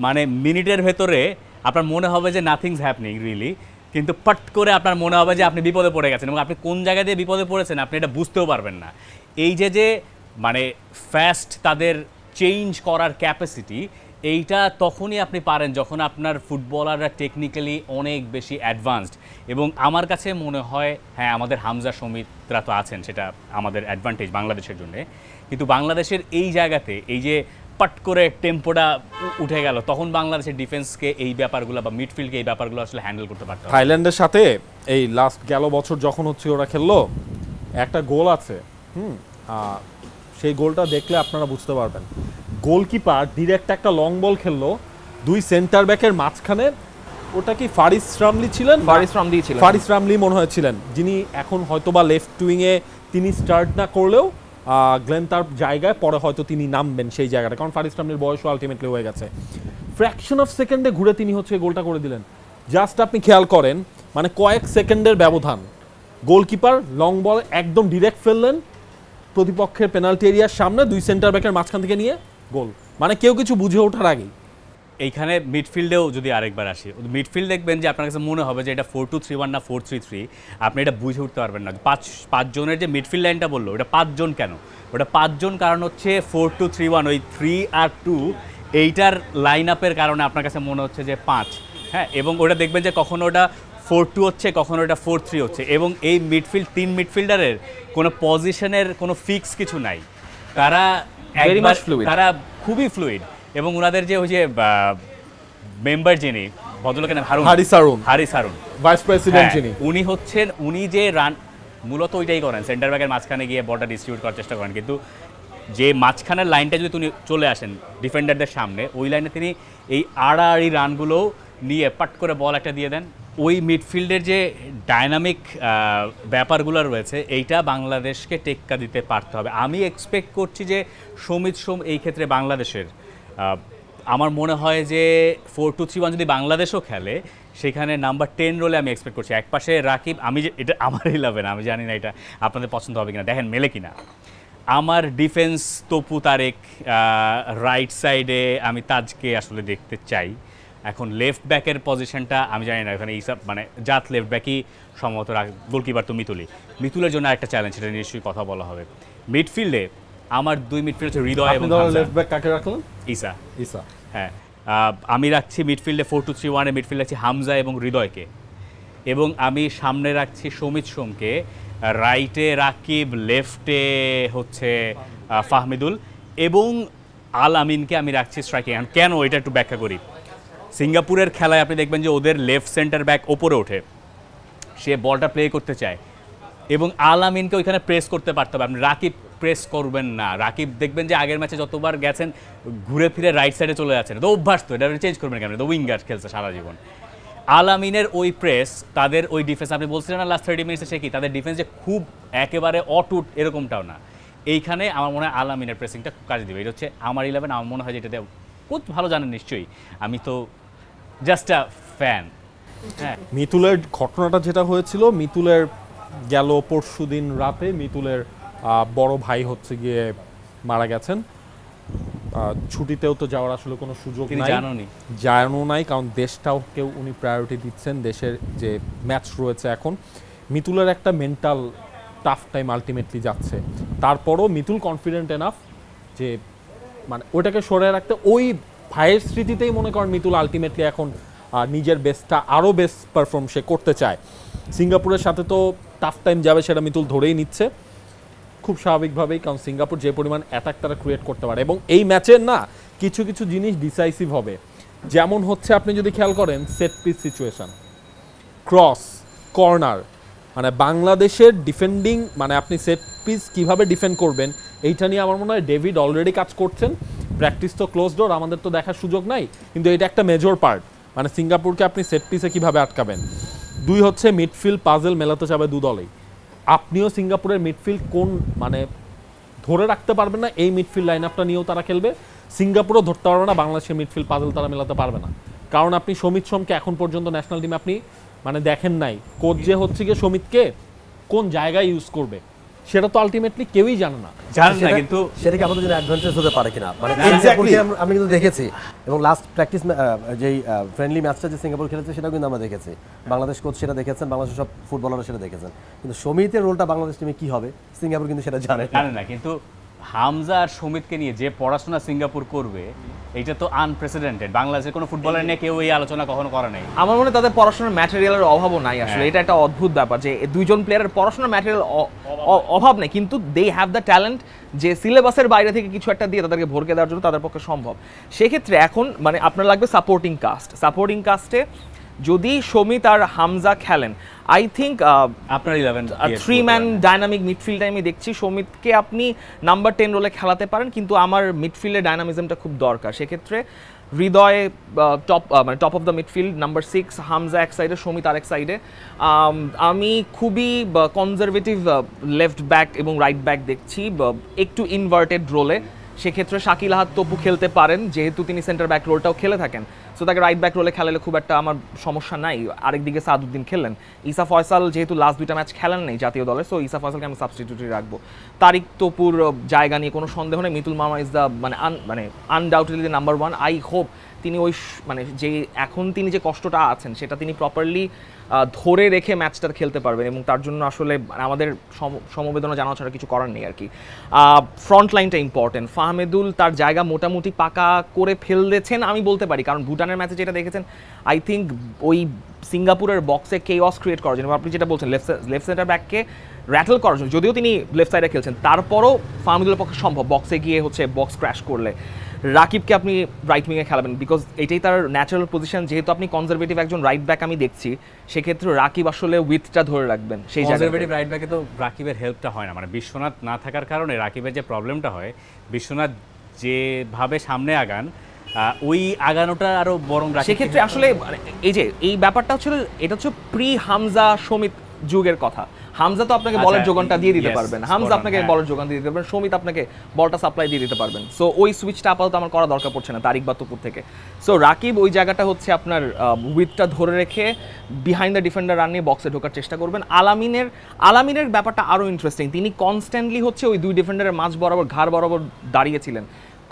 Speaker 1: মানে মিনিটের ভেতরে আপনার মনে হবে যে নাথিংস হ্যাপনিং রিয়েলি, কিন্তু পট করে আপনার মনে হবে যে আপনি বিপদে পড়ে গেছেন, এবং আপনি কোন জায়গা দিয়ে বিপদে পড়েছেন আপনি এটা বুঝতেও পারবেন না। এই যে মানে ফাস্ট তাদের চেঞ্জ করার ক্যাপাসিটি, এইটা তখনই আপনি পারেন যখন আপনার ফুটবলাররা টেকনিক্যালি অনেক বেশি অ্যাডভান্সড। এবং আমার কাছে মনে হয় হ্যাঁ, আমাদের হামজা সমিতরা তো আছেন, সেটা আমাদের অ্যাডভান্টেজ বাংলাদেশের জন্যে, কিন্তু বাংলাদেশের এই জায়গাতে এই যে পট করে টেম্পোটা উঠে গেল, তখন বাংলাদেশের ডিফেন্সকে এই ব্যাপারগুলো বা মিডফিল্ডকে এই ব্যাপারগুলো আসলে হ্যান্ডেল করতে পারতে হবে।
Speaker 2: থাইল্যান্ডের সাথে এই লাস্ট গেল বছর যখন হচ্ছে ওরা খেললো, একটা গোল আছে, সেই গোলটা দেখলে আপনারা বুঝতে পারবেন। গোলকিপার ডিরেক্ট একটা লং বল খেললো 2 সেন্টার ব্যাকের মাঝখানে, ওটা কি ফারিস রামলি ছিলেন? ফারিস রামলি মনে হয়েছিলেন, যিনি এখন হয়তোবা লেফট উইংয়ে তিনি স্টার্ট না করলেও গ্লেন তার জায়গায় পরে হয়তো তিনি নামবেন সেই জায়গাটা, কারণ ফারিস রামলির বয়সও আলটিমেটলি হয়ে গেছে। ফ্র্যাকশন অফ সেকেন্ডে ঘুরে তিনি হচ্ছে গোলটা করে দিলেন। জাস্ট আপনি খেয়াল করেন, মানে কয়েক সেকেন্ডের ব্যবধান, গোলকিপার লং বল একদম ডিরেক্ট ফেললেন প্রতিপক্ষের পেনাল্টি এরিয়ার সামনে, 2 সেন্টার ব্যাকের মাঝখান থেকে নিয়ে গোল, মানে কেউ কিছু বুঝে ওঠার আগেই।
Speaker 1: এইখানে মিডফিল্ডেও যদি আরেকবার আসি, মিডফিল্ড দেখবেন যে আপনার কাছে মনে হবে যে এটা 4-2-3-1 না 4-3-3, আপনি এটা বুঝে উঠতে পারবেন না। 5 জনের যে মিডফিল্ড লাইনটা বললো, ওটা 5 জন কেন? ওটা 5 জন কারণ হচ্ছে 4-2-3-1, ওই 3 আর 2 এইটার লাইন আপের কারণে আপনার কাছে মনে হচ্ছে যে 5, হ্যাঁ। এবং ওটা দেখবেন যে কখনো ওটা 4-2 হচ্ছে, কখনো ওটা 4-3 হচ্ছে, এবং এই তিন মিডফিল্ডারের কোনো পজিশনের কোনো ফিক্স কিছু নাই, তারা খুবই ফ্লুইড। এবং ওনাদের যে ওই যে মেম্বার যিনি ভদ্রলোকের নাম হারিস হারুন
Speaker 2: ভাইস প্রেসিডেন্ট যিনি,
Speaker 1: উনি যে রান মূলত ওইটাই করেন, সেন্টার ব্যাকের মাঝখানে গিয়ে বলটা ডিস্ট্রিবিউট করার চেষ্টা করেন, কিন্তু যে মাঝখানের লাইনটা যদি তিনি চলে আসেন ডিফেন্ডারদের সামনে, ওই লাইনে তিনি এই আড়াআড়ি রানগুলো নিয়ে পাট করে বল একটা দিয়ে দেন। ওই মিডফিল্ডের যে ডাইনামিক ব্যাপারগুলো রয়েছে, এইটা বাংলাদেশকে টেক্কা দিতে পারতে হবে। আমি এক্সপেক্ট করছি যে সমিত সোম এই ক্ষেত্রে বাংলাদেশের, আমার মনে হয় যে 4-2-3-1 যদি বাংলাদেশও খেলে, সেখানে নাম্বার 10 রোলে আমি এক্সপেক্ট করছি। একপাশে রাকিব, এটা আমার 11, আমি জানি না এটা আপনাদের পছন্দ হবে কিনা, দেখেন মেলে কিনা। আমার ডিফেন্স তপু তারেক, রাইট সাইডে আমি তাজকে আসলে দেখতে চাই। এখন লেফট ব্যাকের পজিশনটা আমি জানি না, এখানে এইসব মানে জাত লেফট ব্যাকই সম্ভবত, গোলকিপার তো মিতুলের জন্য একটা চ্যালেঞ্জ, সেটা নিশ্চয়ই কথা বলা হবে। মিডফিল্ডে আমার 2 মিডফিল্ড হচ্ছে হৃদয় এবং
Speaker 2: লেফট ব্যাক কাকে রাখলেন?
Speaker 1: ঈসা, হ্যাঁ। আমি রাখছি মিডফিল্ডে 4-2-3-1 মিডফিল্ডে রাখছি হামজা এবং হৃদয়কে, এবং আমি সামনে রাখছি সমিত সোমকে, রাইটে রাকিব, লেফটে হচ্ছে ফাহমিদুল, এবং আল আমিনকে আমি রাখছি স্ট্রাইকিং। কেন এটা একটু ব্যাখ্যা করি। সিঙ্গাপুরের খেলায় আপনি দেখবেন যে ওদের লেফট সেন্টার ব্যাক ওপরে ওঠে, সে বলটা প্লে করতে চায়, এবং আল আমিনকে ওইখানে প্রেস করতে পারতে হবে। আপনি রাকিব প্রেস করবেন না, রাকিব দেখবেন যে আগের ম্যাচে যতবার গেছেন ঘুরে ফিরে রাইট সাইডে চলে যাচ্ছেন, তো অভ্যাস, তো এটা চেঞ্জ করবেন কেন? তো উইঙ্গার খেলছে সারা জীবন। আল আমিনের ওই প্রেস, তাদের ওই ডিফেন্স, আপনি বলছিলেন না লাস্ট 30 মিনিটসে সে কি তাদের ডিফেন্স যে খুব একেবারে অটুট এরকমটাও না। এইখানে আমার মনে হয় আল আমিনের প্রেসিংটা কাজে দেবে। এটা হচ্ছে আমার 11, আমার মনে হয় যে এটাতে খুব ভালো জানেন নিশ্চয়ই, আমি তো জাস্ট আ ফ্যান। হ্যাঁ
Speaker 2: মিতুলের ঘটনাটা যেটা হয়েছিল, মিতুলের গেল পরশুদিন রাতে মিতুলের বড় ভাই হচ্ছে গিয়ে মারা গেছেন। ছুটিতেও তো যাওয়ার আসলে কোনো সুযোগ
Speaker 1: তিনি
Speaker 2: নাই, জানো নাই, কারণ দেশটাও কেউ উনি প্রায়োরিটি দিচ্ছেন, দেশের যে ম্যাচ রয়েছে এখন। মিতুলের একটা মেন্টাল টাফ টাইম আলটিমেটলি যাচ্ছে, তারপরও মিতুল কনফিডেন্ট এনাফ যে মানে ওটাকে সরে রাখতে, ওই ভাইয়ের স্মৃতিতেই মনে করেন মিতুল আলটিমেটলি এখন নিজের বেস্টটা আরও বেস্ট পারফর্ম সে করতে চায়। সিঙ্গাপুরের সাথে তো টাফ টাইম যাবে সেটা মিতুল ধরেই নিচ্ছে খুব স্বাভাবিকভাবেই, কারণ সিঙ্গাপুর যে পরিমাণ অ্যাটাক তারা ক্রিয়েট করতে পারে, এবং এই ম্যাচের না কিছু কিছু জিনিস ডিসাইসিভ হবে। যেমন হচ্ছে আপনি যদি খেয়াল করেন set piece situation, cross, corner, মানে বাংলাদেশের ডিফেন্ডিং, মানে আপনি সেট পিস কীভাবে ডিফেন্ড করবেন এইটা নিয়ে আমার মনে হয় ডেভিড অলরেডি কাজ করছেন। প্র্যাকটিস তো ক্লোজ ডোর, আমাদের তো দেখার সুযোগ নাই, কিন্তু এটা একটা মেজর পার্ট, মানে সিঙ্গাপুরকে আপনি সেট পিসে কীভাবে আটকাবেন। দুই হচ্ছে মিডফিল্ড পাজেল মেলাতে যাবে দু দলেই, আপনিও সিঙ্গাপুরের মিডফিল্ড কোন মানে ধরে রাখতে পারবেন না, এই মিডফিল্ড লাইন আপটা নিয়েও তারা খেলবে। সিঙ্গাপুরও ধরতে পারবে না বাংলাদেশের মিডফিল্ড পাজেল তারা মেলাতে পারবে না, কারণ আপনি সমিত সোমকে এখন পর্যন্ত ন্যাশনাল টিমে আপনি মানে দেখেন নাই, কোচ যে হচ্ছে গিয়ে সমিতকে কোন জায়গায় ইউজ করবে সেটা তো আলটিমেটলি কেউই জানে না।
Speaker 1: কিন্তু
Speaker 3: সেটা কি আমাদের জন্য অ্যাডভান্টেজ হতে পারে কিনা, মানে
Speaker 2: Exactly.
Speaker 3: আমি কিন্তু দেখেছি, এবং লাস্ট প্র্যাকটিস যেই ফ্রেন্ডলি ম্যাচটা যে সিঙ্গাপুর খেলেছে সেটাও কিন্তু আমরা দেখেছি, বাংলাদেশ কোচ সেটা দেখেছেন, বাংলাদেশের সব ফুটবলাররা সেটা দেখেছেন, কিন্তু সমিতের রোলটা বাংলাদেশ টিমে কি হবে সিঙ্গাপুর কিন্তু সেটা জানে
Speaker 1: না। কিন্তু হামজা আর সমিতকে নিয়ে যে পড়াশোনা সিঙ্গাপুর করবে এটা তো আনপ্রেসিডেন্টেড, বাংলাদেশের কোনো ফুটবলার নিয়ে কেউ এই আলোচনা কখনো করে নাই।
Speaker 4: আমার মনে হয় তাদের পড়াশোনার ম্যাটেরিয়ালের অভাবও নাই আসলে, এটা একটা অদ্ভুত ব্যাপার যে দুইজন প্লেয়ারের পড়াশোনার ম্যাটেরিয়াল অভাব নেই, কিন্তু দে হ্যাভ দ্য ট্যালেন্ট যে সিলেবাসের বাইরে থেকে কিছু একটা দিয়ে তাদেরকে ভরকে দেওয়ার জন্য তাদের পক্ষে সম্ভব। সেক্ষেত্রে এখন মানে আপনার লাগবে সাপোর্টিং কাস্টে যদি সমিত আর হামজা খেলেন, আই থিঙ্ক
Speaker 1: আপনার 11
Speaker 4: থ্রি ম্যান ডাইনামিক মিডফিল্ডে আমি দেখছি সমিতকে আপনি নাম্বার 10 রোলে খেলাতে পারেন, কিন্তু আমার মিডফিল্ডে ডাইনামিজমটা খুব দরকার। সেক্ষেত্রে হৃদয় মানে top of the midfield, number 6 Hamza এক সাইডে, সমিত আরেক সাইডে। আমি খুবই কনজারভেটিভ লেফট ব্যাক এবং রাইট ব্যাক দেখছি একটু ইনভার্টেড রোলে। সেক্ষেত্রে শাকিল আহাদ তপু খেলতে পারেন, যেহেতু তিনি সেন্টার ব্যাক রোলটাও খেলে থাকেন, সো তাকে রাইট ব্যাক রোলে খেলালে খুব একটা আমার সমস্যা নাই। আরেকদিকে সাদউদ্দিন খেললেন, ইসা ফয়সাল যেহেতু লাস্ট দুইটা ম্যাচ খেলেন নেই জাতীয় দলে, সো ইসা ফয়সালকে আমি সাবস্টিটিউটই রাখবো। তারিক তপুর জায়গা নিয়ে কোনো সন্দেহ নেই, মিতুল মামা ইজ দ্য মানে আনডাউটেডলি নাম্বার 1। আই হোপ তিনি ওই মানে যে এখন তিনি যে কষ্টটা আছেন সেটা তিনি প্রপারলি ধরে রেখে ম্যাচটা খেলতে পারবেন, এবং তার জন্য আসলে আমাদের সমবেদনা জানানো ছাড়া কিছু করার নেই আর কি। ফ্রন্ট লাইনটা ইম্পর্টেন্ট, ফাহমেদুল তার জায়গা মোটামুটি পাকা করে ফেলতেছেন আমি বলতে পারি, কারণ ভুটানের ম্যাচে যেটা দেখেছেন আই থিঙ্ক ওই সিঙ্গাপুরের বক্সে কেওয়াস ক্রিয়েট করার জন্য, আপনি যেটা বলছেন লেফট সেন্টার ব্যাককে র্যাটল করার জন্য, যদিও তিনি লেফট সাইডে খেলছেন তারপরও ফাহমেদুলের পক্ষে সম্ভব বক্সে গিয়ে হচ্ছে বক্স ক্র্যাশ করলে। রাকিবকে আপনি রাইট উইংয়ে খেলাবেন, বিকজ এটাই তার ন্যাচারাল পজিশন, যেহেতু আপনি কনজারভেটিভ একজন রাইট ব্যাক আমি দেখছি, সেক্ষেত্রে রাকিব আসলে উইথটা ধরে রাখবেন সেই
Speaker 1: কনজারভেটিভ রাইট ব্যাকে তো রাকিবের হেল্পটা হয় না, মানে বিশ্বনাথ না থাকার কারণে রাকিবের যে প্রবলেমটা হয়, বিশ্বনাথ যেভাবে সামনে আগান ওই আগানোটা আরো বরং
Speaker 4: সেক্ষেত্রে আসলে এই যে এই ব্যাপারটা হচ্ছে এটা হচ্ছে প্রি হামজা সমিত যুগের কথা। হামজা তো আপনাকে বলের যোগানটা দিয়ে দিতে পারবেন, হামজা আপনাকে বলের যোগান দিয়ে দিতে পারবেন, সমিত আপনাকে বলটা সাপ্লাই দিয়ে দিতে পারবেন। সো ওই সুইচটা আপাতত আমার করা দরকার পড়ছে না তারিক বা তপুর থেকে। সো রাকিব ওই জায়গাটা হচ্ছে আপনার উইথটা ধরে রেখে বিহাইন্ড দ্য ডিফেন্ডার রান নিয়ে বক্সে ঢোকার চেষ্টা করবেন। আলামিনের ব্যাপারটা আরও ইন্টারেস্টিং, তিনি কনস্ট্যান্টলি হচ্ছে ওই দুই ডিফেন্ডারের মাঝ বরাবর ঘাড় বরাবর দাঁড়িয়েছিলেন,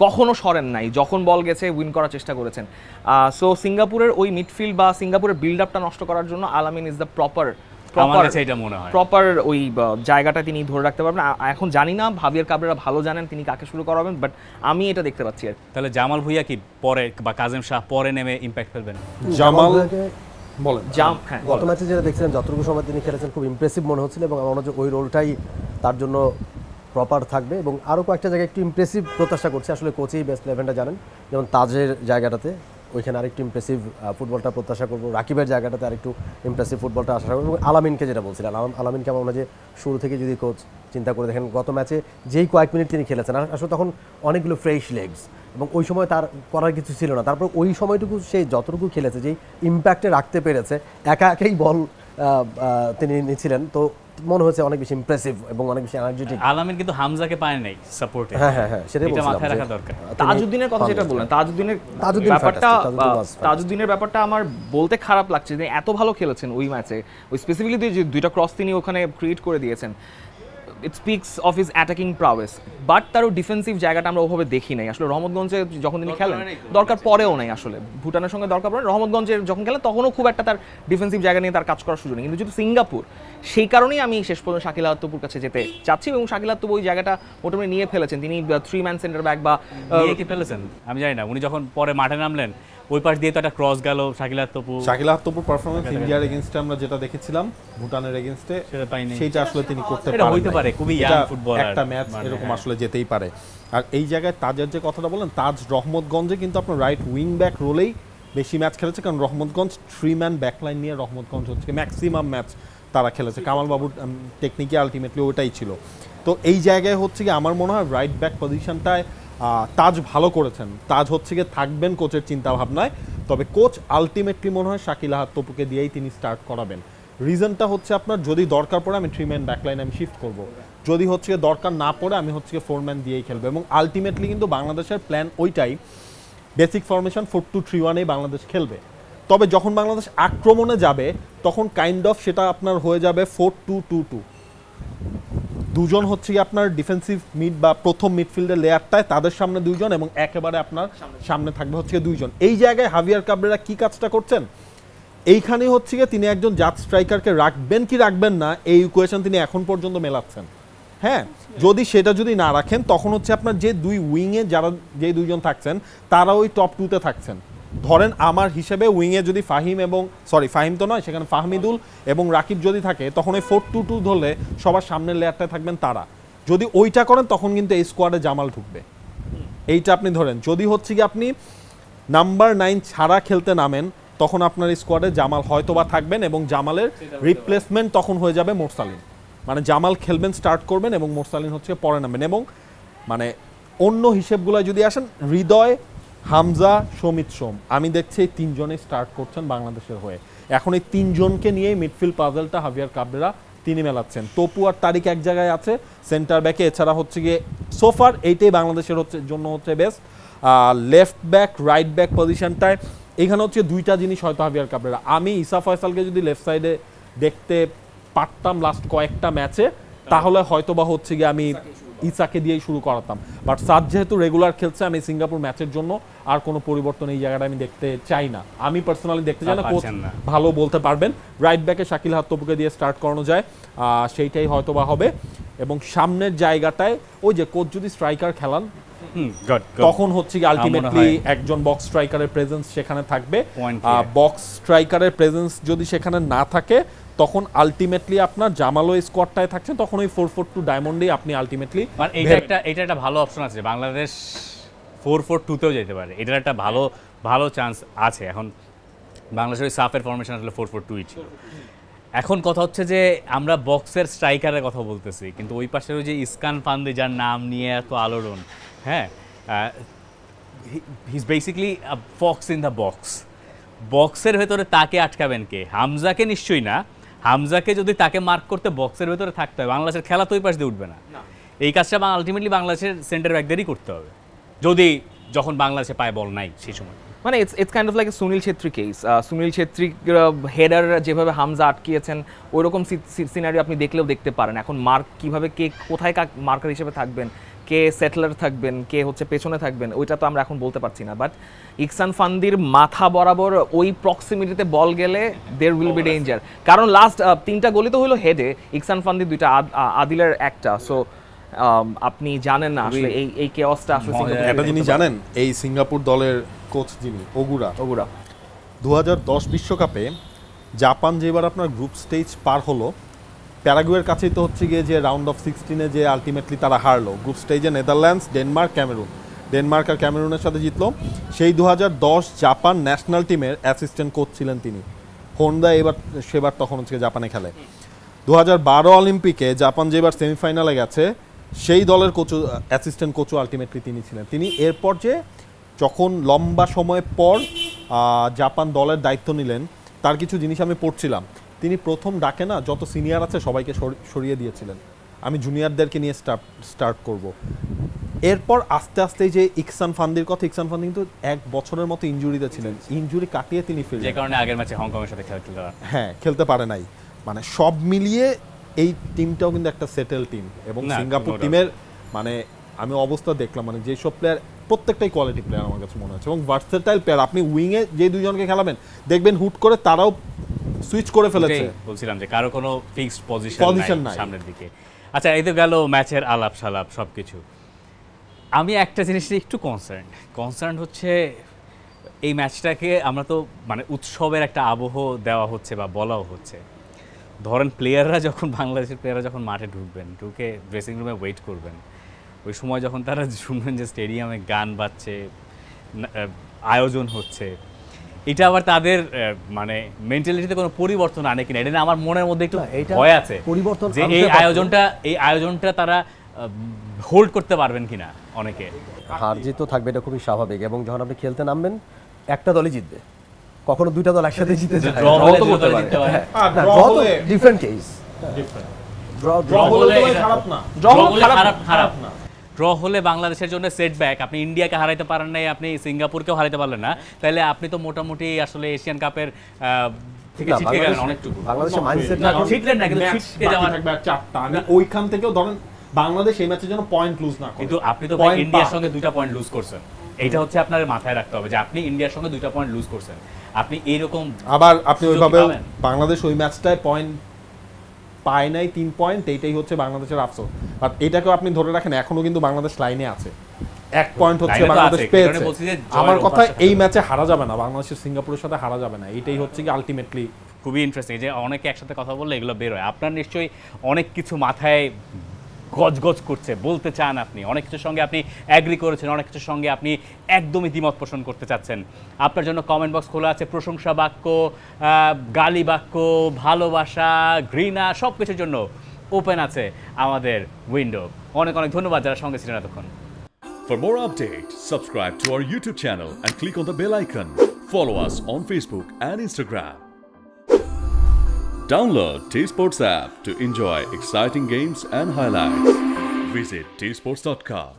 Speaker 4: কখনো সরেন নাই, যখন বল গেছে উইন করার চেষ্টা করেছেন। সো সিঙ্গাপুরের ওই মিডফিল্ড বা সিঙ্গাপুরের বিল্ড আপটা নষ্ট করার জন্য আলামিন ইজ দ্য প্রপার ওই জায়গাটা তিনি ধরে রাখতে পারবেন। এখন জানি না ভাবিয়ার কাবরেরা ভালো জানেন তিনি কাকে শুরু করাবেন, বাট আমি এটা দেখতে পাচ্ছি। আর
Speaker 1: তাহলে জামাল ভুঁইয়া কি পরে বা কাজেম শাহ পরে নেমে ইম্প্যাক্ট ফেলবেন?
Speaker 2: জামাল বলেন,
Speaker 3: গত ম্যাচে যেটা দেখছিলেন যতটুকু সময় তিনি খেলেছেন খুব ইমপ্রেসিভ মনে হচ্ছিল, এবং আমার মনে হচ্ছে ওই রোলটাই তার জন্য প্রপার থাকবে, এবং আরও কয়েকটা জায়গায় একটু ইমপ্রেসিভ প্রত্যাশা করছে। আসলে কোচই বেস্ট 11টা জানেন, যেমন তাজের জায়গাটাতে ওইখানে আরেকটু ইমপ্রেসিভ ফুটবলটা প্রত্যাশা করবো, রাকিবের জায়গাটাতে আরেকটু ইমপ্রেসিভ ফুটবলটা আশা করবো, এবং আলামিনকে যেটা বলছিলেন আলামিনকে আমার মনে হয় যে শুরু থেকে যদি কোচ চিন্তা করে দেখেন গত ম্যাচে যেই কয়েক মিনিট তিনি খেলেছেন আসলে তখন অনেকগুলো ফ্রেশ লেগস, এবং ওই সময় তার করার কিছু ছিল না, তারপর ওই সময়টুকু সে যতটুকু খেলেছে যেই ইম্প্যাক্টে রাখতে পেরেছে, একা একাই বল তিনি নিচ্ছিলেন, তো মনে হয়েছে অনেক বেশি ইমপ্রেসিভ এবং অনেক বেশি এনার্জেটিক।
Speaker 1: আলামিন কিন্তু হামজাকে পায় নাই সাপোর্টে।
Speaker 3: হ্যাঁ সেটাই
Speaker 1: এটা
Speaker 3: বলছিলাম
Speaker 1: মাথায় রাখা দরকার।
Speaker 4: তাজউদ্দিনের কথা যেটা বললেন, তাজউদ্দিনের
Speaker 3: তাজউদ্দিন
Speaker 4: ব্যাপারটা
Speaker 3: fantastic, তাজউদ্দিন was fantastic.
Speaker 4: তাজউদ্দিনের ব্যাপারটা আমার বলতে খারাপ লাগছে যে এত ভালো খেলেছেন ওই ম্যাচে, ওই স্পেসিফিকলি যে দুইটা ক্রস তিনি ওখানে ক্রিয়েট করে দিয়েছেন, it speaks of his attacking prowess. But তারও ডিফেন্সিভ জায়গাটা আমরা ওভাবে দেখি নাই আসলে। রহমতগঞ্জে যখন তিনি খেলেন দরকার পড়েও নাই আসলে, ভুটানের সঙ্গে দরকার পড়ে। রহমতগঞ্জের যখন খেলেন তখনও খুব একটা তার ডিফেন্সিভ জায়গা নিয়ে তার কাজ করার সুযোগ নেই। কিন্তু যেহেতু সিঙ্গাপুর, সেই কারণেই আমি শেষ পর্যন্ত শাকিল আত্মপুর কাছে যেতে চাচ্ছি এবং শাকিল আত্মপুর ওই জায়গাটা মোটামুটি নিয়ে ফেলেছেন। তিনি 3-man সেন্টার ব্যাক বা
Speaker 1: নিয়ে কি ফেলেছেন আমি জানি না। উনি যখন পরে মাঠে নামলেন ওই পাশ দিয়ে তো একটা ক্রস গেল শাকিল আত্মপুর।
Speaker 2: শাকিল আত্মপুর পারফরম্যান্স ইন্ডিয়ার এগেইনস্টে আমরা যেটা দেখেছিলাম ভুটানের এগেইনস্টে
Speaker 1: সেটা পাইনি।
Speaker 2: সেইটা আসলে তিনি করতে
Speaker 1: এটা
Speaker 2: পারেন
Speaker 1: হইতে
Speaker 2: নাই।
Speaker 1: পারে, খুবই
Speaker 2: এটা
Speaker 1: young footballer
Speaker 2: একটা ম্যাচ
Speaker 1: মানে,
Speaker 2: এরকম
Speaker 1: হ্যাঁ।
Speaker 2: আসলে যেতেই পারে। আর এই জায়গায় তাজের যে কথাটা বলেন, তাজ রহমতগঞ্জে কিন্তু আপনার রাইট উইং ব্যাক রোলেই বেশি ম্যাচ খেলেছে, কারণ রহমতগঞ্জ 3-man ব্যাকলাইন নিয়ে রহমতগঞ্জ হচ্ছে ম্যাক্সিমাম ম্যাচ তারা খেলেছে। কামাল বাবুর টেকনিকে আলটিমেটলি ওটাই ছিল। তো এই জায়গায় হচ্ছে কি আমার মনে হয় রাইট ব্যাক পজিশনটায় তাজ ভালো করেছেন। তাজ হচ্ছে গিয়ে থাকবেন কোচের চিন্তা ভাবনায়, তবে কোচ আলটিমেটলি মনে হয় শাকিল আহাদ তপুকে দিয়েই তিনি স্টার্ট করাবেন। রিজনটা হচ্ছে আপনার যদি দরকার পড়ে আমি 3-man ব্যাকলাইন আমি শিফট করব, যদি হচ্ছে গিয়ে দরকার না পড়ে আমি হচ্ছে গিয়ে 4-man দিয়েই খেলবো। এবং আলটিমেটলি কিন্তু বাংলাদেশের প্ল্যান ওইটাই, বেসিক ফরমেশন 4-2-3-1-এই বাংলাদেশ খেলবে। তবে যখন বাংলাদেশ আক্রমণে যাবে তখন কাইন্ড অফ সেটা আপনার হয়ে যাবে 4-2-2-2। দুজন হচ্ছে কি আপনার ডিফেন্সিভ মিড বা প্রথম মিডফিল্ডের লেয়ারটায় তাদের সামনে দুইজন এবং একেবারে আপনার সামনে থাকবে হচ্ছে দুইজন। এই জায়গায় হাভিয়ার কাবরেরা কি কাজটা করছেন, এইখানে হচ্ছে গিয়ে তিনি একজন জাত স্ট্রাইকারকে রাখবেন কি রাখবেন না এই ইকুয়েশন তিনি এখন পর্যন্ত মেলাচ্ছেন। হ্যাঁ, যদি না রাখেন তখন হচ্ছে আপনার যে দুই উইংয়ে যারা যে দুইজন থাকছেন তারা ওই টপ 2-তে থাকছেন। ধরেন আমার হিসেবে উইংয়ে যদি ফাহিম তো নয়, সেখানে ফাহমিদুল এবং রাকিব যদি থাকে তখন ওই 4-2-2 ধরলে সবার সামনের লেয়ারটায় থাকবেন তারা। যদি ওইটা করেন তখন কিন্তু এই স্কোয়াডে জামাল ঢুকবে। এইটা আপনি ধরেন যদি হচ্ছে কি আপনি নাম্বার 9 ছাড়া খেলতে নামেন তখন আপনার স্কোয়াডে জামাল হয়তো বা থাকবেন এবং জামালের রিপ্লেসমেন্ট তখন হয়ে যাবে মোরসালিন। মানে জামাল খেলবেন, স্টার্ট করবেন এবং মোরসালিন হচ্ছে পরে নামবেন। এবং মানে অন্য হিসেবগুলো যদি আসেন, হৃদয়, হামজা, সমিত সোম, আমি দেখছি এই তিনজনে স্টার্ট করছেন বাংলাদেশের হয়ে। এখন এই তিনজনকে নিয়েই মিডফিল্ড পাজলটা হাভিয়ার কাবরেরা তিনি মেলাচ্ছেন। তপু আর তারিক এক জায়গায় আছে সেন্টার ব্যাকে, এছাড়া হচ্ছে গিয়ে সোফার এইটাই বাংলাদেশের জন্য হচ্ছে best. Left back right back পজিশনটায় এখানে হচ্ছে দুইটা জিনিস হয়তো হাভিয়ার কাবরেরা। আমি ইসা ফয়সালকে যদি লেফট সাইডে দেখতে পারতাম লাস্ট কয়েকটা ম্যাচে তাহলে হয়তো বা হচ্ছে গিয়ে আমি ইসাকে দিয়েই শুরু করাতাম। বাট সাদ যেহেতু রেগুলার খেলছে, আমি সিঙ্গাপুর ম্যাচের জন্য আর কোনো পরিবর্তন এই জায়গাটা আমি দেখতে চাই না। আমি পার্সোনালি দেখতে চাই না, কোচ ভালো বলতে পারবেন রাইট ব্যাকে শাকিল আহাদ তপুকে দিয়ে স্টার্ট করানো যায়, সেইটাই হয়তো বা হবে। এবং সামনের জায়গাটায় ওই যে কোচ যদি স্ট্রাইকার খেলান তখন হচ্ছে কি আলটিমেটলি একজন বক্স স্ট্রাইকারের প্রেজেন্স সেখানে থাকবে। বক্স স্ট্রাইকারের প্রেজেন্স যদি সেখানে না থাকে তখন আলটিমেটলি আপনার জামালো স্কোয়াডটায় থাকছেন, তখন ওই 4-4-2 ডায়মন্ডেই আপনি আলটিমেটলি
Speaker 1: এটা একটা ভালো অপশন আছে। বাংলাদেশ 4-4-2-তেও যেতে পারে, এটার একটা ভালো চান্স আছে। এখন বাংলাদেশের ওই সাফের ফরমেশন আসলে 4-4-2-ই ছিল। এখন কথা হচ্ছে যে আমরা বক্সের স্ট্রাইকারের কথা বলতেছি, কিন্তু ওই পাশের ওই যে ইসকান ফান্দি যার নাম নিয়ে এত আলোড়ন, হ্যাঁ, he is basically a Fox in the box. বক্সের ভেতরে তাকে আটকাবেন কে? হামজাকে নিশ্চয়ই না। হামজাকে যদি তাকে মার্ক করতে বক্সের ভেতরে থাকতে হয়, বাংলাদেশের খেলা তো ওই পাশ দিয়ে উঠবে না। এই কাজটা আলটিমেটলি বাংলাদেশের সেন্টার ব্যাকদেরই করতে হবে, যখন বাংলাদেশে পায় বল নাই সেই সময়।
Speaker 4: মানে it's kind of like Sunil Chhetri case. Sunil Chhetri header যেভাবে হামজা আটকিয়েছেন ওইরকম সিনারি আপনি দেখলেও দেখতে পারেন। এখন মার্ক কিভাবে কে কোথায় মার্কার হিসেবে থাকবেন, কে সেটলার থাকবেন, কে হচ্ছে পেছনে থাকবেন, ওইটা তো আমরা এখন বলতে পারছি না। বাট ইকসান ফান্দির মাথা বরাবর ওই প্রক্সিমিটিতে বল গেলে দেয়ার উইল বি ডেঞ্জার। কারণ লাস্ট 3টা গোলই তো হলো হেডে, ইকসান ফান্দির 2টা, আদিলের 1টা। সো আপনি জানেন না আসলে এই কেওসটা আসলে
Speaker 2: একটা জিনিস জানেন, এই সিঙ্গাপুর দলের কোচ যিনি ওগুরা 2010 বিশ্বকাপে জাপান যেবার আপনার গ্রুপ স্টেজ পার হলো, প্যারাগুয়ের কাছেই তো হচ্ছে গিয়ে যে রাউন্ড অফ 16-এ যে আলটিমেটলি তারা হারলো। গ্রুপ স্টেজে নেদারল্যান্ডস, ডেনমার্ক আর ক্যামেরুনের সাথে জিতলো। সেই 2010 জাপান ন্যাশনাল টিমের অ্যাসিস্ট্যান্ট কোচ ছিলেন তিনি, হোন্ডা। সেবার তখন হচ্ছে জাপানে খেলে। 2012 অলিম্পিকে জাপান যেবার সেমিফাইনালে গেছে সেই দলের অ্যাসিস্ট্যান্ট কোচও আলটিমেটলি তিনি ছিলেন। তিনি এরপর যে যখন লম্বা সময় পর জাপান দলের দায়িত্ব নিলেন, তার কিছু জিনিস আমি পড়ছিলাম। তিনি প্রথম ডাকে না যত সিনিয়র আছে সবাইকে সরিয়ে দিয়েছিলেন, আমি জুনিয়রদেরকে নিয়ে স্টার্ট করব। এরপর আস্তে আস্তে যে ইকসান ফান্দির কথা, ইকসান ফান্দি কিন্তু 1 বছরের মতো ইনজুরিতে ছিলেন, ইনজুরি কাটিয়ে তিনি ফিরলেন,
Speaker 1: যে কারণে আগের ম্যাচে হংকংয়ের সাথে
Speaker 2: খেলতে পারে নাই। মানে সব মিলিয়ে এই টিমটাও কিন্তু একটা সেটেল টিম, এবং সিঙ্গাপুর টিমের মানে আমি অবস্থা দেখলাম, মানে যেসব প্লেয়ার প্রত্যেকটাই কোয়ালিটি প্লেয়ার আমার কাছে মনে হচ্ছে, এবং ভার্সেটাইল প্লেয়ার। আপনি উইংয়ে যে দুইজনকে খেলাবেন দেখবেন হুট করে তারাও সুইচ করে ফেলেছে।
Speaker 1: বলছিলাম যে কারো কোনো ফিক্সড পজিশন নাই সামনের দিকে। আচ্ছা, এই তো গেল ম্যাচের আলাপ সালাপ সবকিছু। আমি একটা জিনিস নিয়ে একটু কনসার্ন হচ্ছে এই ম্যাচটাকে আমরা তো মানে উৎসবের একটা আবহ দেওয়া হচ্ছে বা বলাও হচ্ছে। ধরেন বাংলাদেশের প্লেয়াররা যখন মাঠে ঢুকে ড্রেসিং রুমে ওয়েট করবেন, ওই সময় যখন তারা শুনবেন যে স্টেডিয়ামে গান বাজছে, আয়োজন হচ্ছে, এটা আবার তাদের মানে মেন্টালিটিতে কোনো পরিবর্তন আনে কিনা, এটা আমার মনের মধ্যে একটু ভয় আছে যে এই আয়োজনটা তারা হোল্ড করতে পারবেন কিনা। অনেকে
Speaker 3: হার জিত তো থাকবে, এটা খুবই স্বাভাবিক, এবং যখন আপনি খেলতে নামবেন একটা দলই জিতবে, কখনো দুইটা দল একসাথে জিতে যায়, ডিফারেন্ট কেস।
Speaker 1: ড্র হলে বাংলাদেশের জন্য সেটব্যাক, আপনি ইন্ডিয়াকে হারাইতে পারেন নাই, আপনি সিঙ্গাপুরকেও হারাইতে পারলেন না, তাহলে আপনি তো মোটামুটি আসলে এশিয়ান কাপের থেকে ছিটকে গেলেন অনেকটুকু।
Speaker 3: বাংলাদেশের মাইন্ডসেট
Speaker 1: ছিটলেন না, কিন্তু ছিটকে যাওয়ার
Speaker 2: থাকবে 4টা, আমি ওইখান থেকেও ধরেন বাংলাদেশ এই ম্যাচের জন্য পয়েন্ট লুজ না করে,
Speaker 1: কিন্তু আপনি তো ইন্ডিয়ার সঙ্গে 2টা পয়েন্ট লুজ করছেন। এইটা হচ্ছে আপনার মাথায় রাখতে হবে যে আপনি ইন্ডিয়ার সঙ্গে 2টা পয়েন্ট লুজ করছেন। আপনি এইরকম
Speaker 2: আবার আপনি ওইভাবে বাংলাদেশ ওই ম্যাচটায় পয়েন্ট পায় নাই 3 পয়েন্ট, এইটাই হচ্ছে বাংলাদেশের আফসোস। বাট এটাকেও আপনি ধরে রাখেন এখনো কিন্তু বাংলাদেশ লাইনে আছে, 1 পয়েন্ট হচ্ছে বাংলাদেশ পেয়েছে। আমার কথা এই ম্যাচে হারা যাবে না, বাংলাদেশের সিঙ্গাপুরের সাথে হারা যাবে না, এটাই হচ্ছে কি আলটিমেটলি।
Speaker 1: খুবই ইন্টারেস্টিং যে অনেকে একসাথে কথা বললে এগুলো বের হয়। আপনার নিশ্চয়ই অনেক কিছু মাথায় গজগজ করছে, বলতে চান, আপনি অনেক কিছুর সঙ্গে আপনি অ্যাগ্রি করেছেন, অনেক কিছুর সঙ্গে আপনি একদমই দ্বিমত পোষণ করতে চাচ্ছেন। আপনার জন্য কমেন্ট বক্স খোলা আছে, প্রশংসা বাক্য, গালি বাক্য, ভালোবাসা, ঘৃণা, সব কিছুর জন্য ওপেন আছে আমাদের উইন্ডো। অনেক অনেক ধন্যবাদ যারা সঙ্গে ছিলেন এতক্ষণ।
Speaker 5: For more updates, subscribe to our YouTube channel and click on the bell icon. Follow us on Facebook and Instagram. Download T-Sports app to enjoy exciting games and highlights. Visit tsports.com.